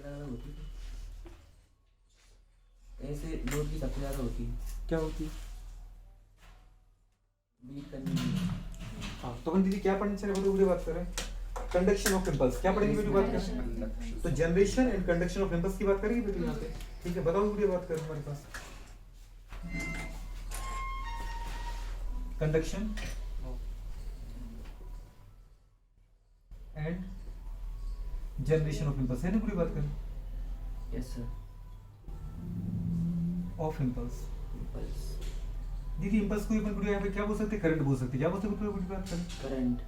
ज़्यादा होती है, ऐसे लोड की सबसे ज़्यादा होती है क्या होती है? बीट करने में। हाँ, तो हम दीदी क्या पढ़ने चले बेटे, बात कर रहे हैं कंडक्शन ऑफ इम्पल्स। क्या पढ़ेंगे बेटी, बात कर रहे हैं तो generation and conduction of impulse की बात करेंगे बेटी यहाँ पे। ठीक है, बताओ बेटी, बात करें हमारे पास conduction and generation of impulse है ना, पूरी बात करें yes sir. Of impulse. Impulse दीदी इम्पल्स को अपन पूरी यहाँ पे क्या बोल सकते हैं, करंट बोल सकते हैं। क्या बोल सकते हैं पूरी बात करें, करंट।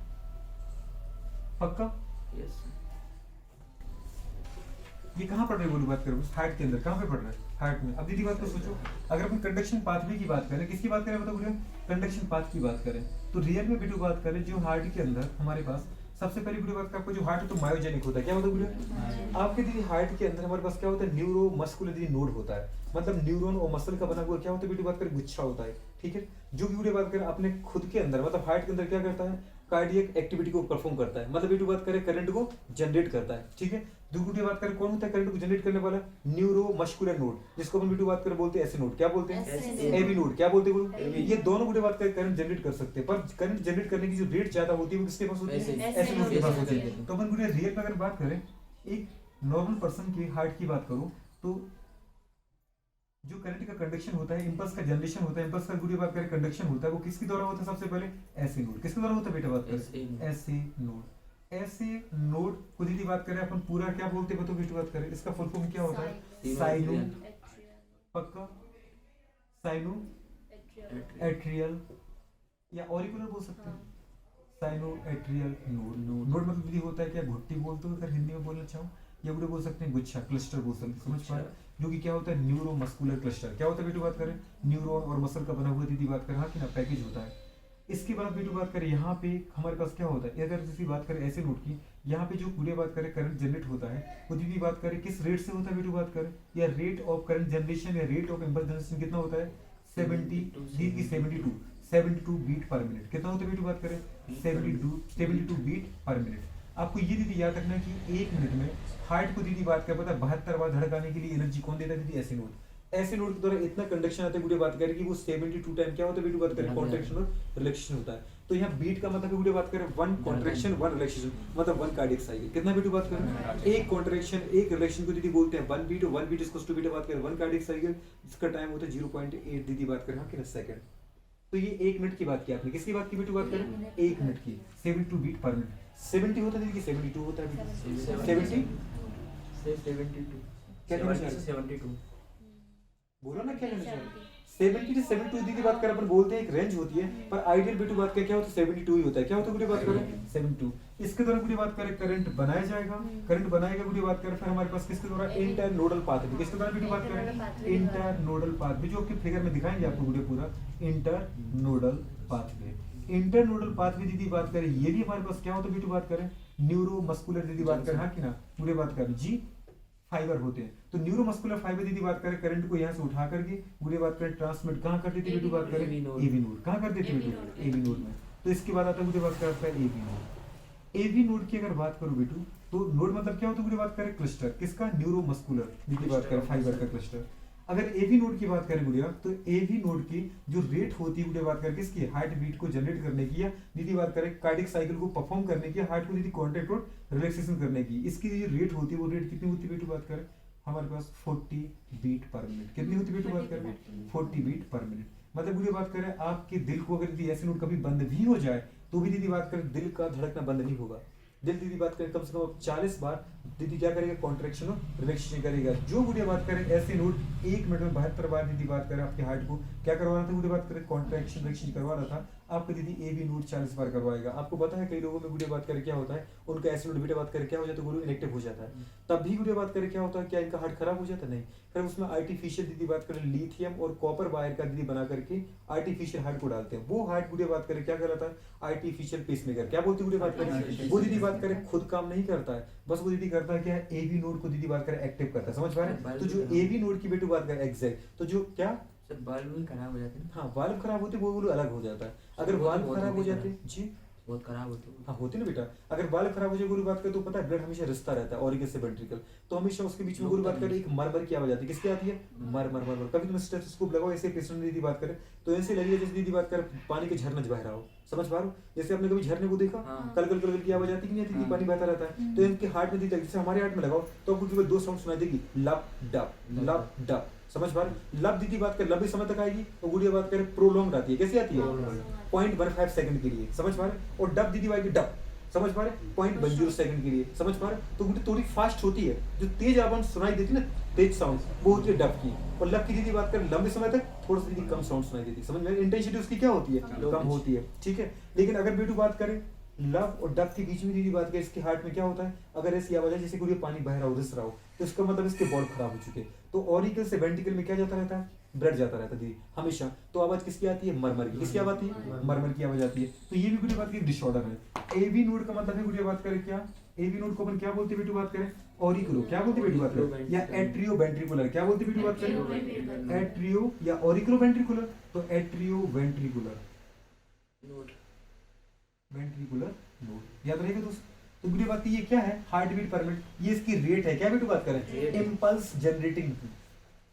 पक्का? Yes sir. ये कहाँ पढ़ रहे हैं, बोली बात करें हार्ट के अंदर, कहाँ पे पढ़ रहे हैं, हार्ट में। अब दीदी बात को सोचो, अगर अपन कंडक्शन पाथवे की बात करें, किसकी बात करें बताओ बोलिए, कंडक्शन पाथ की बात करें, तो रियल में बेटू बात करें जो हार्ट के अंदर हमारे पास सबसे पहली बड़ी बात, आपको जो हार्ट है तो मायोजेनिक होता है। क्या होता है बोलिए, आपके दीदी हार्ट के अंदर हमारे पास क्या होता है, न्यूरो मस्कुलर दीदी नोड होता है, मतलब न्यूरॉन और मसल का बना हुआ क्या होता है बेटी बात करें, गुच्छा होता है। ठीक है, जो की बेटी बात करें अपने खुद के अंदर, मतलब हार्ट के अंदर क्या करता है, कार्डियक एक्टिविटी को परफॉर्म करता है, मतलब बेटी बात करें करंट को जनरेट करता है। ठीक है, दूसरी बात करें कौन होता है करंट को जनरेट करने वाला, न्यूरो मस्कुलर नोड, जिसको अपन बेटी बात करें बोलते हैं एसी नोड। क्या बोलते हैं, एवी नोड। क्या बोलते हैं, ये दोनों बेटी बात करें करंट जनरेट कर सकते हैं, पर करंट जनरेट करने की जो रेट ज्यादा होती है वो किसके पास होती है, एसी नोड के पास होती है। तो अपन पूरे रियल में अगर बात करें, एक नॉर्मल पर्सन के हार्ट की बात करूं तो जो करंट का कंडक्शन होता है, इंपल्स का जनरेशन होता है, इंपल्स का गुड़ी बात करें कंडक्शन होता है, वो किसके द्वारा होता है, सबसे पहले एसी नोड। किसके द्वारा होता है बेटा, बात करें एसी नोड। एसी नोड को दीदी बात करें अपन पूरा क्या बोलते हैं, बेटा बात करें इसका फुल फॉर्म क्या होता है, साइनो, पक्का, साइनो एट्रियल या ऑरिकुलर बोल सकते हैं, साइनो एट्रियल नोड। नोड मतलब दीदी होता है क्या, घुट्टी बोलते हो अगर हिंदी में बोलना चाहो, या बुढ़े बोल सकते हैं गुच्छा, क्लस्टर बोल सकते हैं, समझ पा रहे, जो कि क्या होता है न्यूरो मस्कुलर क्लस्टर। क्या होता है बेटू बात करें, न्यूरॉन और मसल का बना हुआ दीदी बात करें, हाँ कि ना पैकेज होता है। इसके बाद बेटू बात करें यहाँ पे हमारे पास क्या होता है, अगर जैसी बात करें ऐसे नोट की, यहाँ पे जो पूरे बात करें करंट जनरेट होता है वो दीदी बात करें किस रेट से होता है बेटू बात करें, या रेट ऑफ करंट जनरेशन या रेट ऑफ इम्पल्स जनरेशन कितना होता है, 72 बीट पर मिनट। कितना होता है बेटू बात करें, 72 बीट पर मिनट। आपको ये दीदी याद रखना कि एक मिनट में हार्ट को दीदी बात कर पता है 72 बार धड़काने के लिए एनर्जी कौन देता है दीदी, ऐसे नोड। ऐसे नोड के द्वारा इतना कंडक्शन आता है वीडियो बात करें कि वो 72 टाइम क्या होता है वीडियो बात करें, कॉन्ट्रैक्शन और रिलैक्सेशन होता है। तो यहाँ बीट का मतलब वीडियो बात करें 1 कॉन्ट्रैक्शन 1 रिलैक्सेशन, मतलब 1 कार्डियक साइकिल। कितना वीडियो बात करें, एक कॉन्ट्रैक्शन एक रिलैक्सेशन को दीदी बोलते हैं 1 बीट, 1 बीट इसको वीडियो बात करें 1 कार्डियक साइकिल, जिसका टाइम होता है 0.8 दीदी बात करें हाँ कि सेकंड। तो ये 1 मिनट की बात की आपने, किसकी बात की बेटी बात करें, 1 मिनट की, 72 बीट पर मिनट। 70 होता है दीदी कि 72 होता है, 70 से 72 क्या कहना चाह रहे, 72 बोलो ना क्या कहना चाह रहे, 70 से 72 दीदी बात कर अपन बोलते हैं एक रेंज होती है, पर आइडियल बेटू बात का क्या होता है 72 ही होता है। क्या होता है गुड़ी बात करें 72। इसके द्वारा गुड़ी बात करें करंट बनाया जाएगा, करंट बनाएगा गुड़ी बात करें, फिर हमारे पास किसके द्वारा इंटर नोडल पाथवे, किसके द्वारा बेटू बात करें, इंटर नोडल पाथवे, जो आपके फिगर में दिखाएंगे आपको गुड़ी पूरा inter nodal pathway. Inter nodal pathway दीदी बात करें, ये भी हमारे पास क्या होता है बेटू बात करें, न्यूरो मस्कुलर दीदी बात करें हाँ कि ना, पूरे बात करें जी फाइबर होते हैं। तो न्यूरो मस्कुलर फाइबर दीदी बात करें करंट को यहाँ से उठा करके पूरे बात करें ट्रांसमिट कहाँ कर देती है बेटू बात करें, एवी नोड। कहाँ कर देती है बेटू, एवी नोड में। तो इसके बाद आता है मुझे बात करता है एवी नोड। एवी नोड की अगर बात करूं बेटू, तो नोड मतलब क्या होता है मुझे बात करें क्लस्टर, किसका, न्यूरो मस्कुलर दीदी बात करें फाइबर का क्लस्टर। अगर एवी नोड की बात करें गुड़िया, तो एवी नोड की जो रेट होती है गुड़िया बात करें किसकी, हार्ट बीट को जनरेट करने की, या दीदी बात करें कार्डियक साइकिल को परफॉर्म करने की, हार्ट को दीदी कॉन्ट्रैक्ट और रिलैक्सेशन करने की, इसकी जो रेट होती है वो रेट कितनी होती है बेटू बात करें, हमारे पास 40 बीट पर मिनट। कितनी होती है बेटू बात करें, 40 बीट पर मिनट। मतलब गुड़िया बात करें आपके दिल को अगर दीदी ऐसे नोड कभी बंद भी हो जाए तो भी दीदी बात करें दिल का धड़कना बंद नहीं होगा। दिल दीदी बात करें कम से कम 40 बार दीदी क्या करेगा, कॉन्ट्रैक्शन और रिलैक्सेशन करेगा। जो गुड़िया बात करें ऐसे नोड 1 मिनट में 72 बार दीदी बात करें आपके हार्ट को क्या करवा रहा था, गुड़िया बात करें कॉन्ट्रैक्शन रिलैक्सेशन करवा रहा था, आपको दीदी एवी नोड 40 बार करवाएगा। आपको पता है कई लोगों में गुड़िया बात करें क्या होता है, उनका ऐसे नोड गुड़िया बात करें क्या हो जाता है, गुरु इनेक्टिव हो जाता है। तब भी गुड़िया बात करें क्या होता है, क्या इनका हार्ट खराब हो जाता है, नहीं। फिर उसमें आर्टिफिशियल दीदी बात करें लिथियम और कॉपर वायर का दीदी बना करके आर्टिफिशियल हार्ट को डालते हैं। वो हार्ट गुड़िया बात करें क्या कहलाता है, आर्टिफिशियल पेसमेकर। क्या बोलती है गुड़िया बात करें, वो दीदी बात करें खुद काम नहीं करता है, बस वो दीदी करता है क्या है, एवी नोड को दीदी बात करें एक्टिव करता है। समझ पा रहे हैं, तो जो एवी नोड की बेटू बात करें एग्जैक्ट, तो जो क्या सर वाल्व भी खराब हो जाते हैं। हाँ वाल्व खराब होते वो अलग हो जाता है। अगर वाल्व खराब हो जाते जी बहुत खराब होती है। हाँ होती ना बेटा, अगर बाल खराब हो जाए गुरु बात करें तो पता है ब्लड हमेशा रिश्ता रहता है ऑरिकल से वेंट्रिकल, तो हमेशा उसके बीच में गुरु बात करें एक मरमर की आवाज आती है, किसकी आती है? मर मर मर मर। कभी तुम स्टेथोस्कोप लगाओ ऐसे पेशेंट दीदी बात करें तो ऐसे लगेगा जैसे दीदी बात करें पानी के झरना बह रहा हो, समझ पा रहे हो? जैसे आपने कभी झरने को देखा, हाँ। कल कल कल की आवाज आती कि नहीं आती? हाँ। पानी बहता रहता है, तो इनके हार्ट में दीदी जैसे हमारे हार्ट में लगाओ तो आपको केवल दो साउंड सुनाई देगी, लब डब लब डब, समझ पा रहे? लब दीदी बात कर लंबे समय तक आएगी और गुड़िया बात करें प्रोलॉन्ग आती है, कैसी आती है? 0.15 सेकंड के लिए, समझ पा रहे? और डब दीदी आएगी डब, समझ पा रहे? 0.10 सेकंड के लिए, समझ पा रहे? तो गुड़ी थोड़ी फास्ट होती है, जो तेज आवाज सुनाई देती है ना, तेज साउंड, वो होती है डब की। और लब की दीदी बात करें लंबे समय तक थोड़ी सी दीदी कम साउंड सुनाई देती है, समझ में? इंटेंसिटी उसकी क्या होती है? कम होती है, ठीक है। लेकिन अगर बेटू बात करें लव और डब के बीच में दीदी बात करें इसके हार्ट में क्या होता है, अगर ऐसी आवाज है जैसे गुड़िया पानी बह रहा हो, रिस रहा हो, तो इसका मतलब इसके बॉल खराब हो चुके हैं। तो ऑरिकल से वेंट्रिकल में क्या जाता रहता है? ब्लड जाता रहता है दीदी हमेशा। तो आवाज किसकी आती है? मरमर की। किसकी आवाज आती है? मरमर की आवाज आती है। तो ये भी गुड़िया बात की डिसऑर्डर है। एवी नोड का मतलब है गुड़िया बात करें क्या? एवी नोड को अपन क्या बोलते हैं बेटू बात करें? ऑरिकुलो, क्या बोलते हैं बेटू बात करें? या एट्रियो वेंट्रिकुलर, क्या बोलते हैं बेटू बात करें? एट्रियो या ऑरिकुलो वेंट्रिकुलर, तो atrio ventricular note ventricular node, याद रहेगा दोस्त। तो गुड़िया बात की ये क्या है? हार्ट बीट पर मिनट, ये इसकी रेट है, क्या बेटू बात करें? इम्पल्स जनरेटिंग,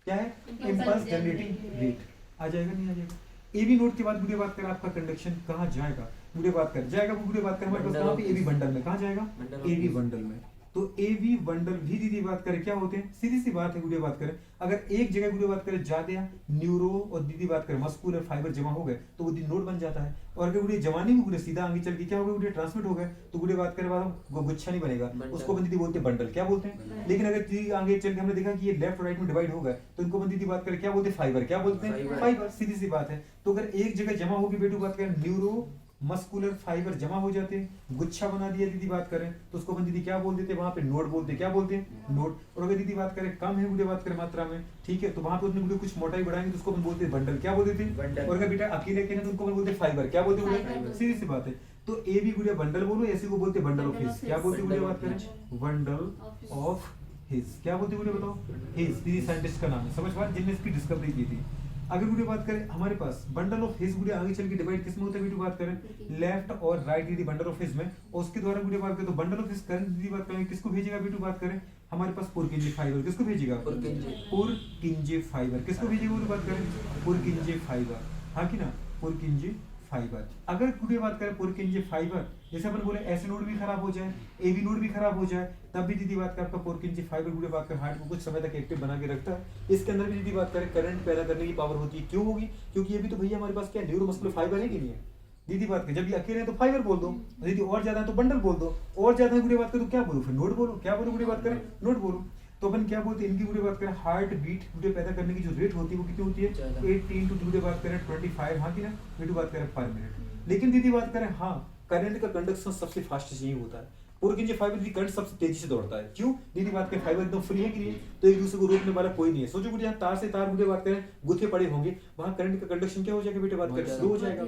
क्या है? Impulse generating rate. आ जाएगा नहीं आ जाएगा? एबी नोड के बाद गुड़िया बात करें आपका कंडक्शन कहाँ जाएगा? गुड़िया बात कर जाएगा, वो गुड़िया बात करें हमारे पास कहाँ पे? एबी बंडल में। कहाँ जाएगा? एबी बंडल में। तो एबी बंडल भी दीदी बात करें क्या होते हैं? सीधी सी बात है गुड़िया बात करें, अगर एक जगह गुड़िया बात करें ज्यादा न्यूरो और दीदी बात करें मस्कुलर फाइबर जमा हो गए तो वो नोड बन जाता है। और अगर गुड़िया जमाने में गुड़िया सीधा आगे चल के क्या हो गया? गुड़िया ट्रांसमिट हो गए तो गुड़िया बात करें वो गुच्छा नहीं बनेगा, उसको अपन दीदी बोलते हैं बंडल, क्या बोलते हैं? लेकिन अगर दीदी आगे चल के हमने देखा कि ये लेफ्ट राइट में डिवाइड हो गए तो इनको अपन दीदी बात करें क्या बोलते हैं? फाइबर, क्या बोलते हैं? फाइबर, सीधी सी बात है। तो अगर एक जगह जमा होगी बेटू बात करें न्यूरो मस्कुलर फाइबर जमा हो जाते हैं, गुच्छा बना दिया दीदी बात करें तो उसको अपन दीदी क्या बोल देते हैं? वहां पे नोड बोलते हैं, क्या बोलते हैं? नोड। और अगर दीदी बात करें कम है गुड़िया बात करें मात्रा में, ठीक है, तो वहां पे उसने कुछ मोटाई बढ़ाएंगे तो उसको अपन बोलते हैं बंडल, क्या बोलते थे? और अगर बेटा अकेले के तो उनको अपन बोलते हैं फाइबर, क्या बोलते हैं? सीधी सी बात है। तो ए भी गुड़िया बंडल बोलो, ऐसे को बोलते हैं बंडल ऑफ हिज, क्या बोलते हैं गुड़िया बात करें? बंडल ऑफ हिज, क्या बोलते हैं गुड़िया बताओ? हिज, दीदी साइंटिस्ट का नाम है, समझ पा? जिनने इसकी डिस्कवरी की थी। अगर वीडियो बात करें हमारे पास बंडल ऑफ हिज वीडियो आगे चल के डिवाइड किस में होता है? वीडियो बात करें लेफ्ट और राइट दीदी बंडल ऑफ हिज में, और उसके द्वारा वीडियो बात करें तो बंडल ऑफ हिज करंट दीदी बात करें किसको भेजेगा? वीडियो बात करें हमारे पास पुरकिंजे फाइबर, किसको भेजेगा? पुरकिंजे फाइबर, किसको भेजेगा? वीडियो बात करें पुरकिंजे फाइबर, हाँ कि ना? पुरकिंजे फाइबर। अगर वीडियो बात करें पुरकिंजे फाइबर, जैसे अपन बोले ऐसे नोड भी खराब हो जाए, एबी नोड भी खराब हो जाए, तब भी दीदी बात करें आपका पुरकिंजे फाइबर वीडियो बात करें हार्ट को कुछ समय तक एक्टिव बना के रखता है। इसके अंदर भी दीदी बात करें करंट पैदा करने की पावर होती है। क्यों होगी? क्योंकि ये भी तो भैया हमारे पास क्या न्यूरोमस्कुलर फाइबर है कि नहीं है? दीदी बात करें जब ये अकेले हैं तो फाइबर बोल दो, दीदी और ज्यादा है तो बंडल बोल दो, और ज्यादा है वीडियो बात करें तो क्या बोलो? फिर नोड बोलो, क्या बोलो? वीडियो बात करें नोड बोलो। तो अपन क्या बोलते हैं इनकी वीडियो बात करें हार्ट बीट वीडियो पैदा करने की जो रेट होती है वो कितनी होती है? 18 टू वीडियो बात करें 25, हाँ कि ना? वीडियो बात करें पर मिनट। लेकिन दीदी बात करें हाँ करंट का कंडक्शन सबसे फास्टेस्ट यही होता है। पुरकिंजे फाइबर की करंट सबसे तेजी से दौड़ता है। क्यों? दीदी बात करें फाइबर एकदम फ्री है कि नहीं, तो एक दूसरे को रोकने वाला कोई नहीं है। सोचो बेटे यहाँ तार से तार वीडियो बात करें गुथे पड़े होंगे, वहां करंट का कंडक्शन क्या हो जाएगा बेटे? बात करें स्लो हो जाएगा,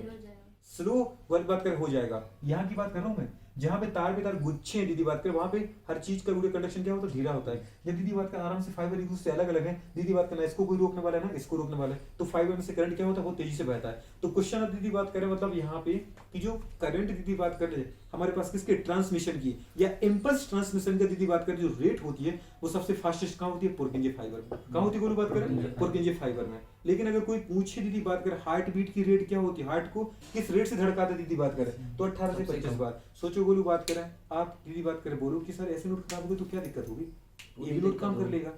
स्लो वाली बात कर हो जाएगा। यहाँ की बात कर रहा हूँ मैं, जहाँ पे तार गुच्छे हैं दीदी बात करें वहां पे हर चीज का वीडियो कंडक्शन क्या होता है? धीरा होता है। जब दीदी बात कर आराम से फाइबर एक दूसरे से अलग अलग है, दीदी बात करना इसको कोई रोकने वाला है ना इसको रोकने वाला है, तो फाइबर में से करंट क्या होता है? बहुत तेजी से बहता है। तो क्वेश्चन अब दीदी बात करें मतलब यहाँ पे कि जो करंट दीदी बात कर रहे हमारे पास किसके ट्रांसमिशन की या इम्पल्स ट्रांसमिशन का दीदी बात करें जो रेट होती है वो सबसे फास्टेस्ट कहाँ होती है? पुरकिंजे फाइबर में। कहाँ होती है बात करें? पुरकिंजे फाइबर में। लेकिन अगर कोई पूछे दीदी बात करें हार्ट बीट की रेट क्या होती है, हार्ट को किस रेट से धड़काता है दीदी बात करें, तो 18 से 25 बार। सोचो गोलू बात करें आप दीदी बात करें बोलो कि सर ऐसे नोट खराब हो गए तो क्या दिक्कत होगी? ये भी नोट काम कर लेगा।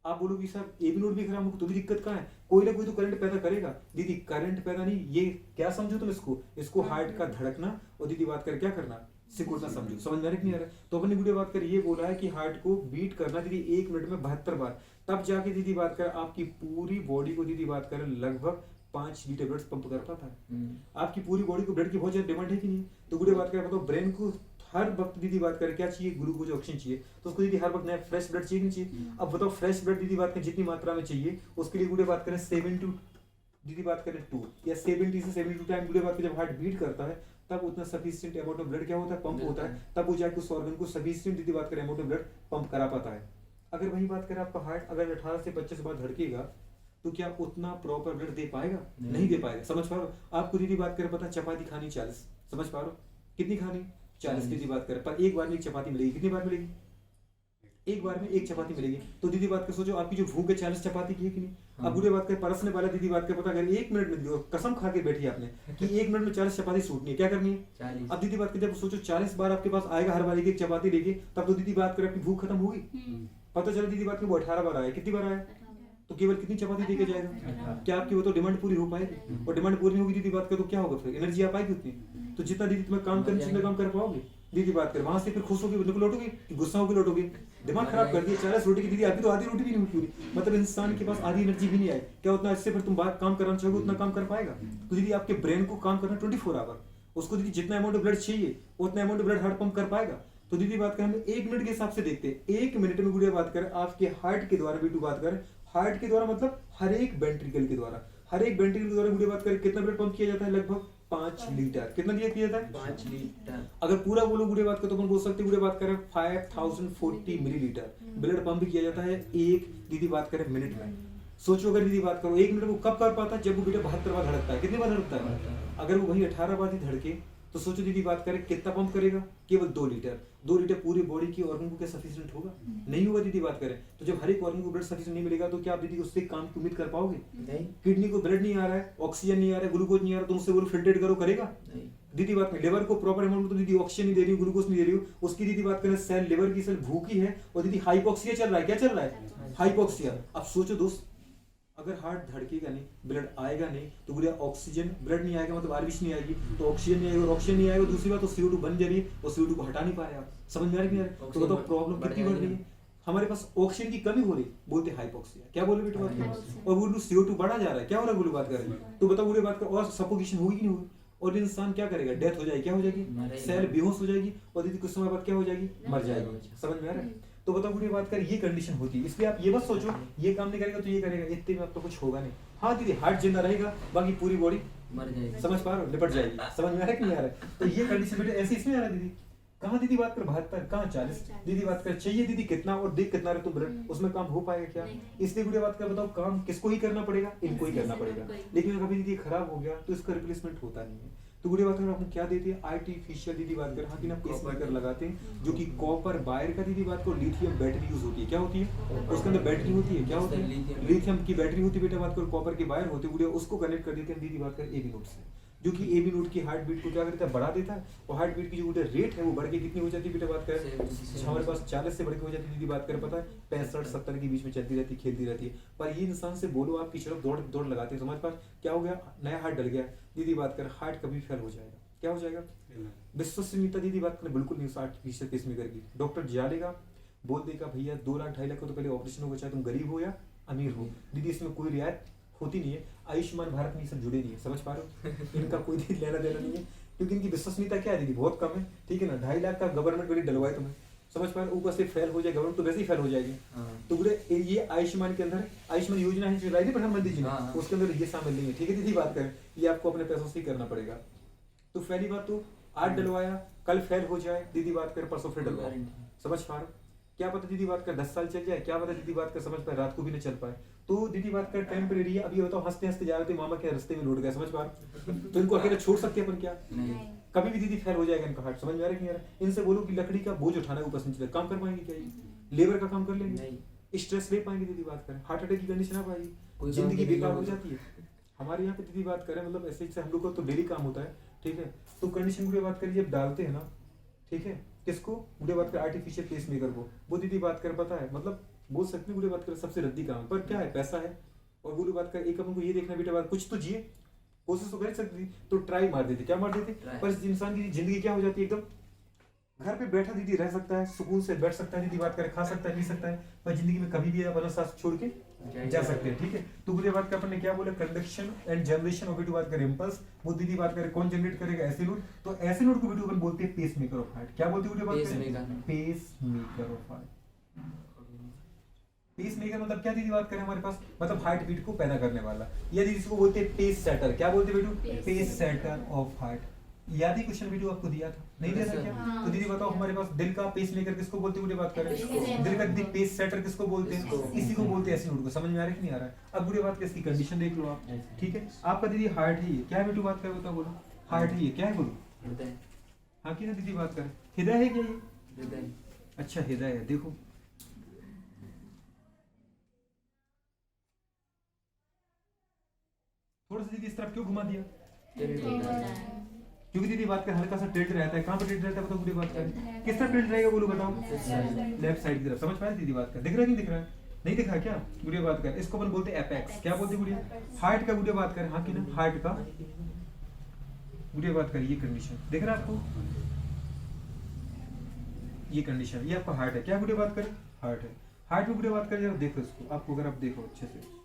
आप बोलो कि सर ये भी नोट भी खराब होगा तो भी दिक्कत कहाँ है? कोई ना कोई तो करंट पैदा करेगा। दीदी करंट पैदा नहीं, ये क्या समझो तुम इसको हार्ट का धड़कना और दीदी बात कर क्या करना सिकुड़ना समझो। समझ में नहीं आ रहा? तो अपनी वीडियो बात कर ये बोला है कि हार्ट को बीट करना दीदी 1 मिनट में 72 बार, तब जाके दीदी बात कर आपकी पूरी बॉडी को दीदी बात कर लगभग 5 लीटर ब्लड पंप कर पाता है। आपकी पूरी बॉडी को ब्लड की बहुत ज्यादा डिमांड है कि नहीं? तो वीडियो बात कर बताओ ब्रेन को हर वक्त दीदी बात करें क्या चाहिए? ग्लूकोज ऑक्सीजन चाहिए, तो उसको दीदी हर वक्त नया फ्रेश ब्लड चाहिए नहीं चाहिए? अब बताओ फ्रेश ब्लड दीदी बात करें जितनी मात्रा में चाहिए उसके लिए वीडियो बात करें 7 टू दीदी बात करें 2 या 70 से 72 टाइम वीडियो बात करें जब हार्ट बीट करता है तब उतना सफिशिएंट अमाउंट ऑफ ब्लड क्या होता है? पंप होता है, तब वो जाके उस ऑर्गन को सफिशिएंट दीदी बात करें अमाउंट ऑफ ब्लड पंप करा पाता है। अगर वही बात करें आपका हार्ट अगर 18 से 25 बार धड़केगा तो क्या उतना प्रॉपर ब्लड दे पाएगा? नहीं दे पाएगा। समझ पा रहे हो? आपको दीदी बात करें पता चपाती खानी 40, समझ पा रहे हो? कितनी खानी 40 दीदी बात करें, पर एक बार में एक चपाती मिलेगी, कितनी बार मिलेगी? एक बार में एक चपाती मिलेगी। तो दीदी बात कर सोचो आपकी जो भूख है 40 चपाती की है कि नहीं। अब बुढ़े बात कर परसने वाला दीदी बात कर पता कर 1 मिनट में दियो, कसम खा के बैठी आपने कि 1 मिनट में 40 चपाती सूटनी है, क्या करनी है 40। अब दीदी बात कर जब सोचो 40 बार आपके पास आएगा हर बार एक चपाती लेके, तब तो दीदी बात कर आपकी भूख खत्म होगी। पता चला दीदी बात कर वो 18 बार आया, कितनी बार आया तो केवल कितनी चपाती देके जाएगा? क्या आपकी वो तो डिमांड पूरी हो पाएगी? और डिमांड पूरी नहीं होगी दीदी बात कर तो क्या होगा? फिर एनर्जी आ पाएगी उतनी? तो जितना दीदी तुम्हें काम करने जितना काम कर पाओगे दीदी बात कर वहां से फिर खुश होगी बिल्कुल लौटोगे कि गुस्सा होगी लौटोगे? दिमाग खराब कर दिया 40 रोटी की दीदी अभी तो आधी रोटी भी नहीं हुई पूरी, मतलब इंसान के पास आधी एनर्जी भी नहीं आई, क्या उतना इससे फिर तुम बात काम करना चाहोगे उतना काम कर पाएगा? तो दीदी आपके ब्रेन को काम करना 24 आवर, उसको दीदी जितना अमाउंट ऑफ ब्लड चाहिए उतना amount of blood heart pump कर पाएगा। तो दीदी बात कर हम 1 मिनट के हिसाब से देखते हैं, 1 मिनट में गुड़िया बात कर आपके हार्ट के द्वारा भी बात कर, हार्ट के द्वारा मतलब हर एक वेंट्रिकल के द्वारा, हर एक वेंट्रिकल के द्वारा गुड़िया बात कर कितना ब्लड पंप किया जाता है? लगभग 5 लीटर। कितना दिया किया जाता है? 5 लीटर। अगर पूरा बोलो गुड़िया बात कर तो अपन बोल सकते हैं गुड़िया बात करें 5040 मिलीलीटर ब्लड पंप किया जाता है एक दीदी बात करें मिनट में। सोचो अगर दीदी बात करो 1 मिनट वो कब कर पाता है? जब वो बेटा 72 बार धड़कता है। कितनी बार धड़कता है? अगर वो वही 18 बार ही धड़के तो सोचो दीदी बात करें कितना पंप करेगा? केवल 2 लीटर। 2 लीटर पूरी बॉडी की ऑर्गन को क्या सफिशिएंट होगा? नहीं होगा दीदी बात करें। तो जब हर एक ऑर्गन को ब्लड सफिशिएंट नहीं मिलेगा तो क्या आप दीदी उससे काम की उम्मीद कर पाओगे? नहीं। किडनी को ब्लड नहीं आ रहा है, ऑक्सीजन नहीं आ रहा है, ग्लूकोज नहीं आ रहा, तुम उससे बोलो फिल्ट्रेट करो, करेगा? नहीं। दीदी बात में लिवर को प्रॉपर अमाउंट में तो दीदी ऑक्सीजन नहीं दे रही हो, ग्लूकोज नहीं दे रही हो, उसकी दीदी बात करें सेल लिवर की सेल भूखी है और दीदी हाइपोक्सिया चल रहा है। क्या चल रहा है? हाइपोक्सिया। अब सोचो दोस्त अगर हार्ट धड़केगा नहीं, ब्लड आएगा नहीं तो गुड़िया ऑक्सीजन ब्लड नहीं आएगा मतलब आरबीसी नहीं आएगी, तो ऑक्सीजन नहीं आएगा और ऑक्सीजन नहीं आएगा दूसरी बात तो CO2 बन जा रही है और CO2 को हटा नहीं पा रहे आप। समझ में आ रही है? तो बताओ प्रॉब्लम कितनी बढ़ रही है? हमारे पास ऑक्सीजन की कमी हो रही, बोलते हाइपोक्सिया। क्या बोले बेटे बात करें? और वो CO2 बढ़ा जा रहा है, क्या हो रहा है बोले बात करें? तो बताओ बोले बात कर और सफोकेशन होगी कि नहीं होगी? और इंसान क्या करेगा? डेथ हो जाएगी। क्या हो जाएगी? सेल बेहोश हो जाएगी और दीदी कुछ समय बाद क्या हो जाएगी? मर जाएगी। समझ में आ रहा है? तो बताओ बुरी बात कर ये कंडीशन होती है, इसलिए आप ये बस सोचो ये काम नहीं करेगा तो ये करेगा, इतने में आपको कुछ होगा नहीं। हाँ दीदी हार्ट जिंदा रहेगा बाकी पूरी बॉडी मर जाएगी। समझ पा रहे हो? निपट जाएगी। समझ में आ रहा है कि नहीं आ रहा है? तो ये कंडीशन बेटे ऐसे इसमें आ रहा है दीदी। कहाँ दीदी बात कर 72 कहाँ 40 दीदी बात कर चाहिए दीदी कितना और देख कितना रहे तो ब्लड उसमें काम हो पाएगा क्या? इसलिए गुड़िया बात कर बताओ काम किसको ही करना पड़ेगा? इनको ही करना पड़ेगा। लेकिन कभी दीदी खराब हो गया तो इसका रिप्लेसमेंट होता नहीं है। तो गुड़िया बात कर आपको क्या देते हैं? आर्टिफिशियल दीदी बात कर हाँ कि ना पेसमेकर लगाते हैं जो कि कॉपर वायर का दीदी बात को लिथियम बैटरी यूज होती है। क्या होती है? उसके अंदर बैटरी होती है। क्या होती है? लिथियम की बैटरी होती है बेटा बात कर, कॉपर के वायर होते हैं गुड़िया, उसको कनेक्ट कर देते हैं दीदी बात कर AB नोड से, जो कि AB नोड की हार्ट बीट को क्या करता है? बढ़ा देता है और हार्ट बीट की जो रेट है वो बढ़ के कितनी हो जाती है बेटा बात कर? हमारे पास 40 से बढ़ के हो जाती है दीदी बात कर पता है 65-70 के बीच में चलती रहती खेलती रहती है। पर ये इंसान से बोलो आप की तरफ दौड़ दौड़ लगाते हैं, हमारे पास क्या हो गया? नया हार्ट डल गया दीदी बात कर, हार्ट कभी फेल हो जाएगा। क्या हो जाएगा? विश्वसनीयता दीदी बात करने बिल्कुल नहीं। 60% पेसमेकर की डॉक्टर जालेगा बोल देगा भैया 2 लाख 2.5 लाख का तो पहले ऑपरेशन होगा, चाहे तुम गरीब हो या अमीर हो। दीदी इसमें कोई रियायत होती नहीं है। आयुष्मान भारत में ये सब जुड़े नहीं है। समझ पा रहे हो? इनका कोई लेना देना नहीं है क्योंकि इनकी विश्वसनीयता क्या है दीदी? बहुत कम है। ठीक है ना? 2.5 लाख का गवर्नमेंट बड़ी डलवाए तुम्हें, समझ पा रहे हो? ऊपर से फेल हो जाए गवर्नमेंट तो वैसे ही फेल हो जाएगी। तो पूरे ये आयुष्मान के अंदर आयुष्मान योजना है जो लाई थी प्रधानमंत्री जी ने, उसके अंदर ये शामिल नहीं है। ठीक है दीदी बात करें ये आपको अपने पैसों से ही करना पड़ेगा। तो पहली बात तो आज डलवाया कल फेल हो जाए दीदी बात कर परसों फिर डलवाओ। समझ पा रहे हो? क्या पता दीदी बात कर 10 साल चल जाए, क्या पता दीदी बात कर समझ पाए रात को भी नहीं चल पाए। तो दीदी बात कर टेम्परेरी है। अब ये बताओ हंसते हंसते जा रहे थे मामा के रास्ते में लौट गए। समझ पा रहे हो? तो इनको अकेले छोड़ सकते हैं अपन क्या? कभी भी दीदी फेल हो जाएगा इनका हार्ट। समझ में आ रहा है कि नहीं आ रहा? इनसे बोलो कि लकड़ी का बोझ उठाना ऊपर से नीचे तक काम कर पाएंगे क्या? ये लेबर का काम कर लेंगे? स्ट्रेस ले पाएंगे दीदी बात करें? हार्ट अटैक की कंडीशन आ पाएगी? जिंदगी बेकार हो जाती है। हमारे यहाँ पे दीदी बात करें मतलब ऐसे हम लोग को तो डेली काम होता है। ठीक है? तो कंडीशन की बात करिए जब डालते हैं ना, ठीक है, किसको? बुढ़े बात कर आर्टिफिशियल पेसमेकर को। वो दीदी बात कर पता है मतलब बोल सकते हैं बुढ़े बात कर सबसे रद्दी काम पर क्या है? पैसा है। और बुढ़े बात कर एक अपन को ये देखना बेटा बात कुछ तो जिए, कोशिश तो कर सकती थी तो ट्राई मार देती। क्या मार देती? पर इस इंसान की जिंदगी क्या हो जाती है? एकदम घर पे बैठा दीदी रह सकता है, सुकून से बैठ सकता है दीदी बात करे, खा सकता है पी सकता है, पर जिंदगी में कभी भी अपना साथ छोड़ के जा सकते हैं। ठीक है? तो बुरी बात का अपन ने क्या बोला? Conduction and generation of video बात करें इम्पल्स, वो दीदी बात करें कौन जनरेट करेगा? ऐसे नोड। तो ऐसे नोड को वीडियो अपन बोलते हैं पेसमेकर ऑफ हार्ट। क्या बोलते हैं वीडियो बात करें? Pacemaker of heart. पेसमेकर मतलब क्या दीदी बात करें हमारे पास? मतलब हार्ट बीट को पैदा करने वाला। या दीदी इसको बोलते हैं पेस सेटर। क्या बोलते हैं बेटू? Pace setter of heart. याद ही क्वेश्चन वीडियो आपको दिया था, नहीं दिया था क्या? तो दीदी बताओ हमारे पास दिल का पेसमेकर किसको बोलते हैं? बात करें दिल का दीदी पेस सेटर किसको बोलते हैं? इसी को बोलते हैं ऐसे नोड को। समझ में आ रहा है कि नहीं आ रहा है? अब बुरी बात इसकी कंडीशन देख लो आप। ठीक है? आपका दीदी हार्ट ही है। क्या है बेटू बात कर बताओ बोलो? हार्ट ही है। क्या है बोलो? हाँ की ना दीदी बात करें, हृदय है क्या ये? हृदय। अच्छा हृदय है, देखो थोड़ा सा दीदी इस तरफ क्यों घुमा दिया? क्योंकि दीदी बात कर हल्का सा टिल्ट रहता है, कहाँ पे टिल्ट रहता है बताओ, पूरी बात करें किस तरफ टिल्ट रहेगा बोलो बताओ, लेफ्ट साइड की तरफ। समझ पाए दीदी बात कर, दिख रहा है नहीं दिख रहा है? नहीं दिखा क्या? गुड़िया बात कर, इसको अपन बोलते हैं एपेक्स। क्या बोलते हैं गुड़िया? हार्ट का गुड़िया बात करें, हाँ की ना हार्ट का गुड़िया बात करें, ये कंडीशन दिख रहा है आपको, ये कंडीशन, ये आपका हार्ट है। क्या गुड़िया बात करें? हार्ट है। हार्ट में गुड़िया बात करें, जरा देखो इसको आपको, अगर आप देखो अच्छे से,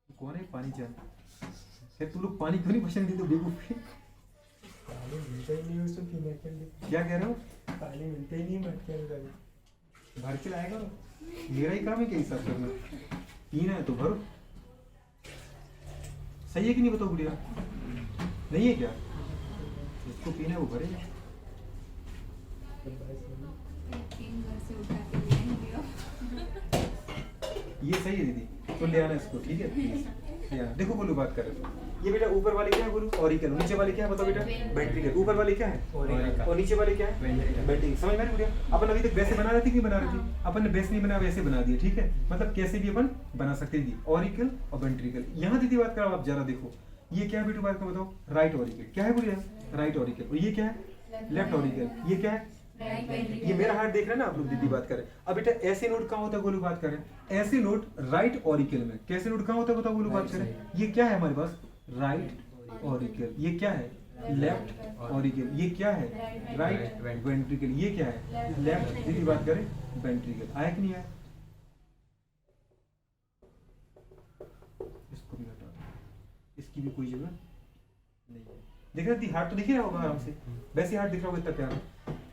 कौन है पानी जान? फिर तुम लोग पानी क्यों नहीं पसंद देते बेवकूफ? पानी मिलता ही नहीं उसको पीने के लिए। क्या कह रहे हो? पानी मिलता ही नहीं मटके में कभी। भर के लाएगा? मेरा ही काम है क्या हिसाब करना? पीना है तो भरो। सही है कि नहीं बताओ गुड़िया? नहीं है क्या? जिसको पीना है वो भरेगा। ये सही है दीदी, तो ले आना इसको, ठीक है प्लीज ले आना। देखो बोलो बात कर रहे हो, ये बेटा ऊपर वाले क्या है बोलो? ऑरिकल। नीचे वाले क्या है बताओ बेटा? वेंट्रिकल। ऊपर वाले क्या है? ऑरिकल। और नीचे वाले क्या है? वेंट्रिकल। समझ में आ रही गुड़िया? अपन अभी तक वैसे बना रहे थे कि बना रहे थे? अपन ने वैसे नहीं बना, वैसे बना दिया, ठीक है? मतलब कैसे भी अपन बना सकते हैं दीदी, ऑरिकल और वेंट्रिकल। यहाँ दीदी बात करो, आप जरा देखो ये क्या है बेटू, बात करो बताओ। Right auricle. क्या है गुड़िया? Right auricle. और ये क्या है? Left auricle. ये क्या है? ये मेरा हार्ट देख रहे हैं ना आप लोग, दीदी बात करें। अब बेटा ऐसे नोड कहाँ होता है गोलू बात करें? ऐसे नोड राइट ऑरिकल में। कैसे नोड कहाँ होता है बताओ गोलू बात करें? ये क्या है हमारे पास? Right auricle. ये क्या है? Left auricle. ये क्या है? Right ventricle. ये क्या है? लेफ्ट दीदी बात करें वेंट्रिकल। आया कि नहीं आया? इसको भी हटा दो, इसकी भी कोई जगह नहीं है। देख रहे दी हार्ट तो दिख ही रहा होगा आराम से, वैसे हार्ट दिख रहा होगा इतना प्यारा।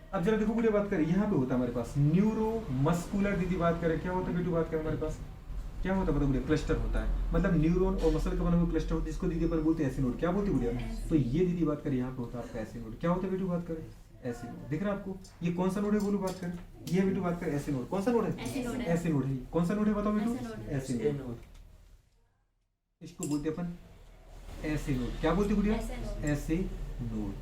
अब जरा देखो गुड़िया बात करें, यहाँ पे होता है हमारे पास न्यूरो मस्कुलर। दीदी बात करें क्या होता है बेटू? बात करें हमारे पास क्या होता है बताओ? क्लस्टर होता है, मतलब न्यूरॉन और मसल का बना हुआ क्लस्टर होता है, जिसको दीदी अपन बोलते हैं ऐसे नोड। क्या बोलते हैं गुड़िया? तो ये दीदी बात करें यहाँ पे होता है आपका ऐसे नोड। क्या होता है बेटू? बात करें ऐसे नोड। दिख रहा है आपको? ये कौन सा नोड है बोलो बात करें? ये बेटू बात करें ऐसे नोड। कौन सा नोड है? ऐसे नोड है। कौन सा नोड है बताओ बेटू? ऐसे नोड। इसको बोलते अपन ऐसे नोड। क्या बोलते गुड़िया? ऐसे नोड।